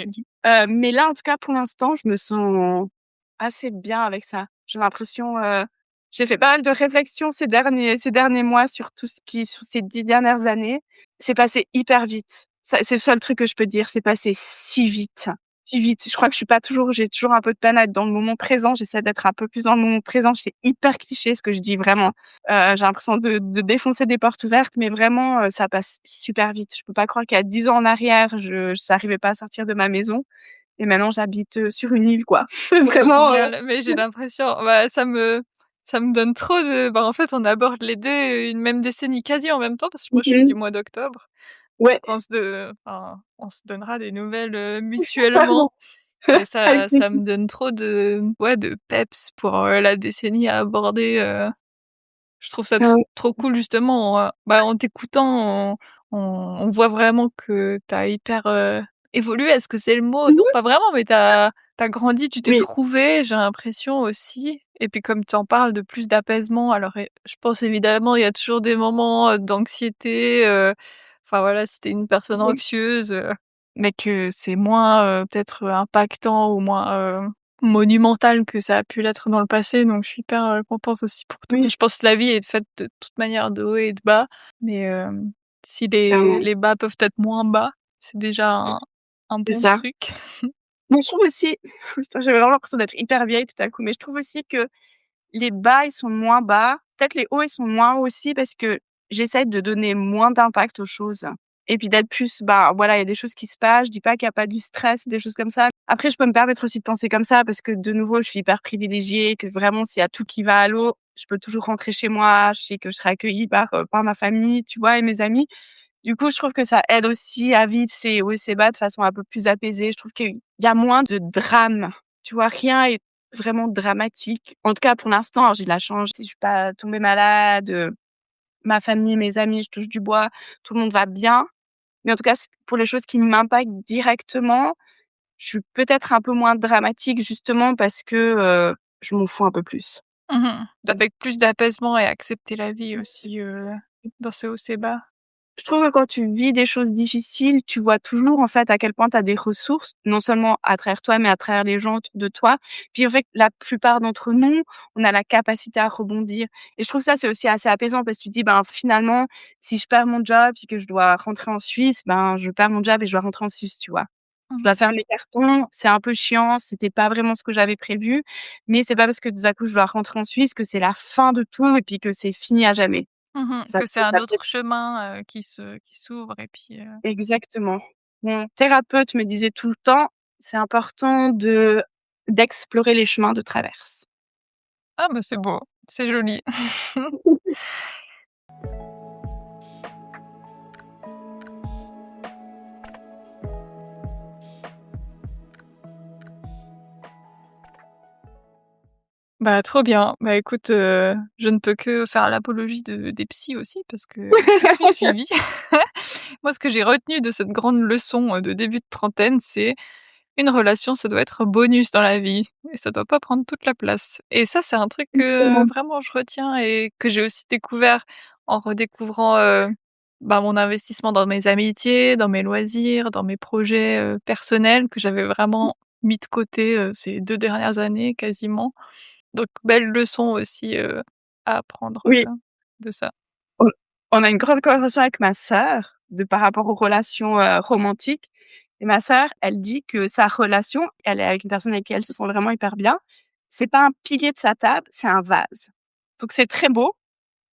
Mais là, en tout cas, pour l'instant, je me sens assez bien avec ça. J'ai l'impression, j'ai fait pas mal de réflexions ces derniers mois sur tout ce qui sur ces 10 dernières années. C'est passé hyper vite. Ça, c'est le seul truc que je peux dire, c'est passé si vite, si vite. Je crois que je suis pas toujours j'ai toujours un peu de peine à être dans le moment présent. J'essaie d'être un peu plus dans le moment présent. C'est hyper cliché ce que je dis, vraiment. J'ai l'impression de défoncer des portes ouvertes, mais vraiment, ça passe super vite. Je peux pas croire qu'il y a 10 ans en arrière, je j'arrivais pas à sortir de ma maison et maintenant j'habite, sur une île, quoi. C'est Vraiment, génial, mais j'ai l'impression bah, ça me donne trop de bah, en fait, on aborde les 2 une même décennie quasi en même temps parce que moi je suis mmh du mois d'octobre. Ouais, On se donnera des nouvelles, mutuellement et avec ça plaisir. me donne trop de ouais, de peps pour, la décennie à aborder, je trouve ça Ah ouais. trop cool justement, bah, en t'écoutant, on voit vraiment que tu as hyper, évolué. Est-ce que c'est le mot? Mmh Non, mh. pas vraiment, mais tu as grandi, tu t'es Oui, trouvé, j'ai l'impression aussi et puis comme tu en parles de plus d'apaisement, alors je pense évidemment, il y a toujours des moments, d'anxiété, enfin voilà, si tu es une personne oui, anxieuse, mais que c'est moins, peut-être, impactant ou moins, monumental que ça a pu l'être dans le passé, donc je suis hyper, contente aussi pour toi. oui, Je pense que la vie est faite de toute manière de hauts et de bas, mais si clairement. les bas peuvent être moins bas, c'est déjà un C'est bon ça. truc. Mais je trouve aussi putain, j'ai vraiment l'impression d'être hyper vieille tout à coup, mais je trouve aussi que les bas, ils sont moins bas. Peut-être les hauts, ils sont moins hauts aussi parce que j'essaie de donner moins d'impact aux choses et puis d'être plus, bah, voilà, il y a des choses qui se passent, je dis pas qu'il y a pas du stress, des choses comme ça. Après, je peux me permettre aussi de penser comme ça parce que de nouveau, je suis hyper privilégiée, que vraiment s'il y a tout qui va à l'eau, je peux toujours rentrer chez moi, je sais que je serai accueillie par ma famille, tu vois? Et mes amis. Du coup, je trouve que ça aide aussi à vivre ces hauts et ces bas de façon un peu plus apaisée. Je trouve qu'il y a moins de drame, tu vois? Rien est vraiment dramatique. En tout cas, pour l'instant, alors j'ai de la chance, je suis pas tombée malade, ma famille, mes amis, je touche du bois, tout le monde va bien. Mais en tout cas, pour les choses qui m'impactent directement, je suis peut-être un peu moins dramatique justement parce que, je m'en fous un peu plus. Mmh. Avec plus d'apaisement et accepter la vie aussi, dans ses hauts, ses bas. Je trouve que quand tu vis des choses difficiles, tu vois toujours, en fait, à quel point tu as des ressources, non seulement à travers toi, mais à travers les gens autour de toi. Puis, en fait, la plupart d'entre nous, on a la capacité à rebondir et je trouve ça, c'est aussi assez apaisant parce que tu te dis: «Ben, finalement, si je perds mon job et que je dois rentrer en Suisse, ben, je perds mon job et je dois rentrer en Suisse», tu vois? Je Mmh. dois faire mes cartons, c'est un peu chiant, c'était pas vraiment ce que j'avais prévu, mais c'est pas parce que tout à coup je dois rentrer en Suisse que c'est la fin de tout et puis que c'est fini à jamais. Ça Que c'est ça un peut autre chemin, qui s'ouvre et puis, Exactement. Mon thérapeute me disait tout le temps: «C'est important d'explorer les chemins de traverse». ah, bah, c'est beau, c'est joli. Bah, trop bien. Bah, écoute, je ne peux que faire l'apologie des psys aussi parce que j'ai suivi. Moi, ce que j'ai retenu de cette grande leçon, de début de trentaine, c'est: une relation, ça doit être bonus dans la vie et ça doit pas prendre toute la place. Et ça, c'est un truc que Exactement. vraiment je retiens et que j'ai aussi découvert en redécouvrant, bah, mon investissement dans mes amitiés, dans mes loisirs, dans mes projets, personnels que j'avais vraiment mis de côté, ces 2 dernières années quasiment. Donc belle leçon aussi, à apprendre, Oui. de ça. On on a une grande conversation avec ma sœur par rapport aux relations, romantiques et ma sœur, elle dit que sa relation, elle est avec une personne avec qui elle se sent vraiment hyper bien, c'est pas un pilier de sa table, c'est un vase. Donc c'est très beau,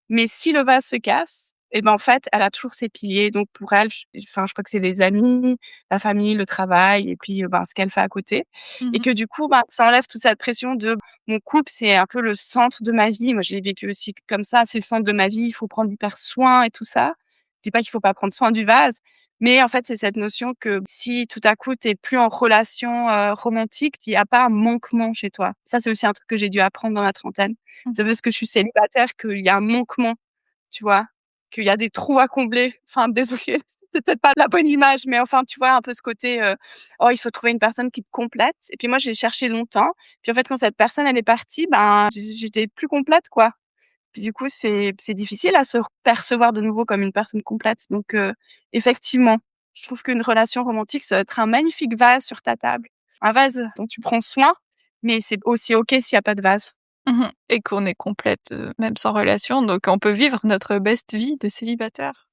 mais si le vase se casse et ben, en fait, elle a toujours ses piliers. Donc pour elle, je crois que c'est les amis, la famille, le travail et puis, ben, ce qu'elle fait à côté et Mmh. que du coup, ben, ça enlève toute cette pression de mon couple, c'est un peu le centre de ma vie. Moi, je l'ai vécu aussi comme ça, c'est le centre de ma vie, il faut prendre hyper soin et tout ça. Je dis pas qu'il faut pas prendre soin du vase, mais en fait, c'est cette notion que si tout à coup, tu es plus en relation, romantique, il y a pas un manquement chez toi. Ça, c'est aussi un truc que j'ai dû apprendre dans la trentaine. Mmh. C'est parce que je suis célibataire qu'il y a un manquement, tu vois? Qu'il y a des trous à combler. Enfin, désolée, c'est peut-être pas la bonne image, mais enfin, tu vois, un peu ce côté, «Oh, il faut trouver une personne qui te complète» et puis moi, j'ai cherché longtemps, puis en fait, quand cette personne, elle est partie, ben, j'étais plus complète, quoi. Puis du coup, c'est difficile à se percevoir de nouveau comme une personne complète donc effectivement, je trouve qu'une relation romantique, ça va être un magnifique vase sur ta table. Un vase dont tu prends soin, mais c'est aussi OK s'il y a pas de vase. Mmh. Et qu'on est complète, même sans relation, donc on peut vivre notre best vie de célibataire.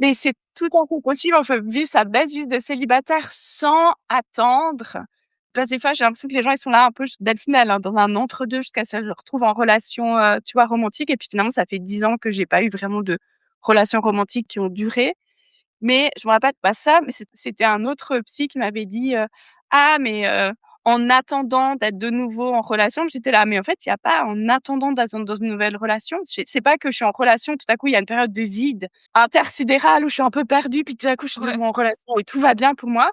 Mais c'est tout à fait possible, on peut vivre sa best vie de célibataire sans attendre. Parce que des fois, j'ai l'impression que les gens, ils sont là un peu Delphine, hein, dans un entre-deux jusqu'à ce qu'ils se retrouvent en relation, tu vois, romantique et puis finalement, ça fait 10 ans que j'ai pas eu vraiment de relations romantiques qui ont duré. Mais je me rappelle pas ça, mais c'était un autre psy qui m'avait dit, «Ah mais en attendant d'être de nouveau en relation», j'étais là: «Mais en fait, il y a pas en attendant d'être dans une nouvelle relation». C'est pas que je suis en relation, tout à coup, il y a une période de vide intersidéral où je suis un peu perdue, puis tout à coup, je suis de Ouais. nouveau en relation et tout va bien pour moi.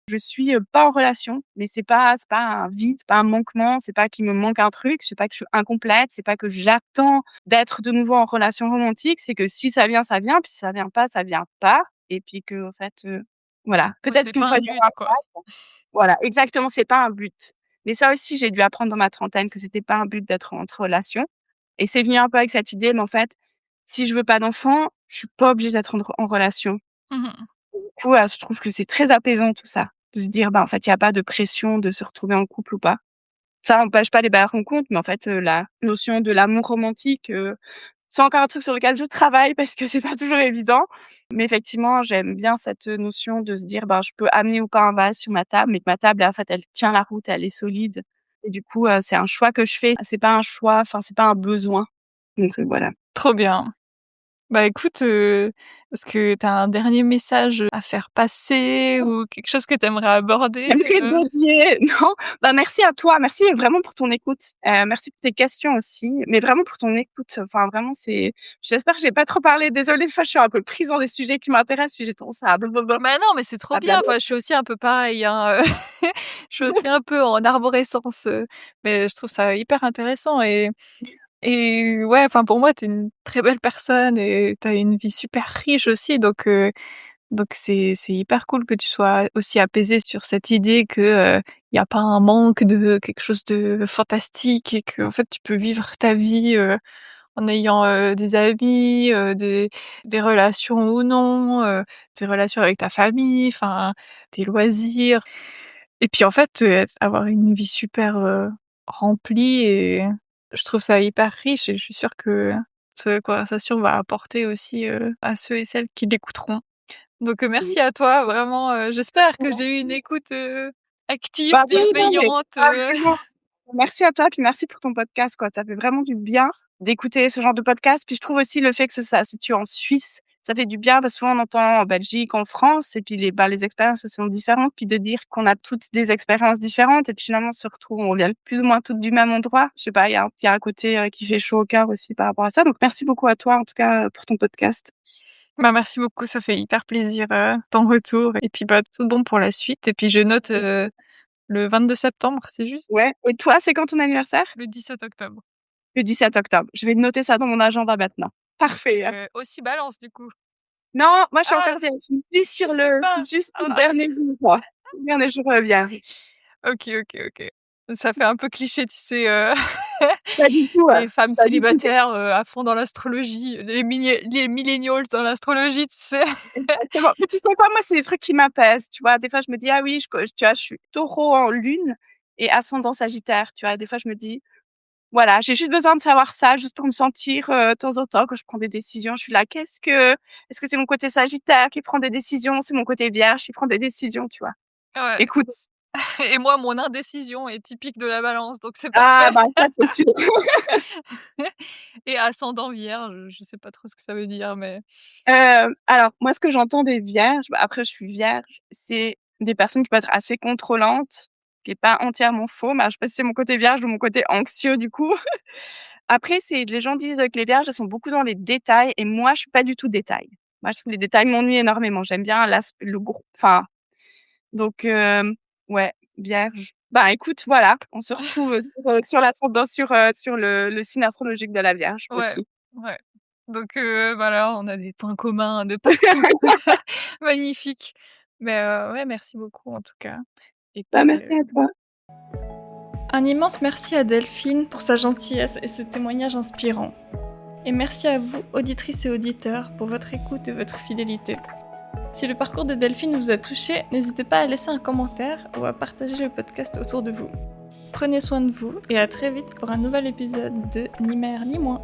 Je suis, pas en relation, mais c'est pas un vide, c'est pas un manquement, c'est pas qu'il me manque un truc, c'est pas que je suis incomplète, c'est pas que j'attends d'être de nouveau en relation romantique, c'est que si ça vient, puis si ça vient pas, ça vient pas et puis qu'en fait, voilà, Ouais, peut-être c'est qu'une pas fois un il y aura but, un quoi. stade voilà, exactement, c'est pas un but. Mais ça aussi, j'ai dû apprendre dans ma trentaine que c'était pas un but d'être en relation et c'est venu un peu avec cette idée, mais en fait, si je veux pas d'enfant, je suis pas obligée d'être en relation. Mmh. Du coup, je trouve que c'est très apaisant tout ça, de se dire: «Bah, en fait, il y a pas de pression de se retrouver en couple ou pas». Ça empêche pas les belles rencontres, mais en fait, la notion de l'amour romantique, c'est encore un truc sur lequel je travaille parce que c'est pas toujours évident. Mais effectivement, j'aime bien cette notion de se dire: «Ben, je peux amener ou pas un vase sur ma table, mais que ma table, en fait, elle tient la route, elle est solide» et du coup, c'est un choix que je fais. C'est pas un choix, enfin, c'est pas un besoin. Donc voilà. Trop bien. Bah, écoute, est-ce que tu as un dernier message à faire passer ou quelque chose que tu aimerais aborder, J'aimerais dédier non, bah, merci à toi. Merci vraiment pour ton écoute. Merci pour tes questions aussi, mais vraiment pour ton écoute. Enfin, vraiment, j'espère que j'ai pas trop parlé. Désolée, des fois, je suis un peu prise dans des sujets qui m'intéressent, puis j'ai tendance à blablabla, Bah, non, mais c'est trop à bien. blabla. Enfin, je suis aussi un peu pareil, hein, je suis un peu en arborescence, mais je trouve ça hyper intéressant et ouais, enfin, pour moi, tu es une très belle personne et tu as une vie super riche aussi donc c'est hyper cool que tu sois aussi apaisée sur cette idée que, il y a pas un manque de quelque chose de fantastique et qu'en fait, tu peux vivre ta vie, en ayant, des amis, des relations ou non, des relations avec ta famille, enfin, tes loisirs et puis en fait, avoir une vie super, remplie et je trouve ça hyper riche et je suis sûre que cette conversation va apporter aussi, à ceux et celles qui l'écouteront. Donc, Oui. merci à toi vraiment, j'espère que j'ai eu une écoute, active, Bah, oui, non, mais bienveillante, absolument. Merci à toi, puis merci pour ton podcast, quoi. Ça fait vraiment du bien d'écouter ce genre de podcast. Puis je trouve aussi le fait que ça se situe en Suisse, ça fait du bien parce que souvent on entend en Belgique, en France et puis les expériences sont différentes. Puis de dire qu'on a toutes des expériences différentes et puis finalement on se retrouve, on vient plus ou moins toutes du même endroit. Je sais pas, il y a un côté, qui fait chaud au cœur aussi par rapport à ça. Donc merci beaucoup à toi en tout cas, pour ton podcast. bah, merci beaucoup, ça fait hyper plaisir, ton retour et puis, bah, tout bon pour la suite et puis je note, le 22 septembre, c'est juste? Ouais et toi, c'est quand ton anniversaire? Le 17 octobre. Le 17 octobre. Je vais noter ça dans mon agenda maintenant. Parfait. Aussi Balance du coup? Non, moi je suis Ah! encore vierge. Je sais pas. Juste le Ah! dernier jour, quoi. Le dernier jour, vierge. OK, OK, OK. Ça fait un peu cliché, tu sais, Pas du tout, les femmes c'est pas du tout. célibataires, à fond dans l'astrologie, les millennials dans l'astrologie, tu sais? Exactement. Mais tu sais quoi? Moi, c'est des trucs qui m'apaisent, tu vois? Des fois, je me dis: «Ah oui, tu vois, je suis Taureau en lune et ascendant Sagittaire», tu vois? Des fois, je me dis: «Voilà, j'ai juste besoin de savoir ça, juste pour me sentir, de temps en temps, quand je prends des décisions, je suis là: est-ce que c'est mon côté Sagittaire qui prend des décisions? C'est mon côté Vierge qui prend des décisions?» tu vois? Ouais. Écoute, Et moi, mon indécision est typique de la Balance, donc c'est ah parfait. bah, ça, c'est sûr. Et ascendant Vierge, je sais pas trop ce que ça veut dire, mais Alors moi, ce que j'entends des vierges, bah, après je suis vierge, c'est des personnes qui peuvent être assez contrôlantes, ce qui est pas entièrement faux, mais je sais pas si c'est mon côté vierge ou mon côté anxieux du coup. Après c'est les gens disent, que les vierges, elles sont beaucoup dans les détails et moi je suis pas du tout détail. Moi je trouve les détails m'ennuient énormément. J'aime bien le gros enfin donc ouais, vierge. Bah, écoute, voilà, on se retrouve, sur l'ascendant sur le signe astrologique de la Vierge ouais, aussi. ouais. Donc voilà, on a des points communs de partout. Magnifique. Mais ouais, merci beaucoup en tout cas. Et Bah, puis, merci à toi. un immense merci à Delphine pour sa gentillesse et ce témoignage inspirant. Et merci à vous, auditrices et auditeurs, pour votre écoute et votre fidélité. Si le parcours de Delphine vous a touché, n'hésitez pas à laisser un commentaire ou à partager le podcast autour de vous. Prenez soin de vous et à très vite pour un nouvel épisode de Ni mer ni moins.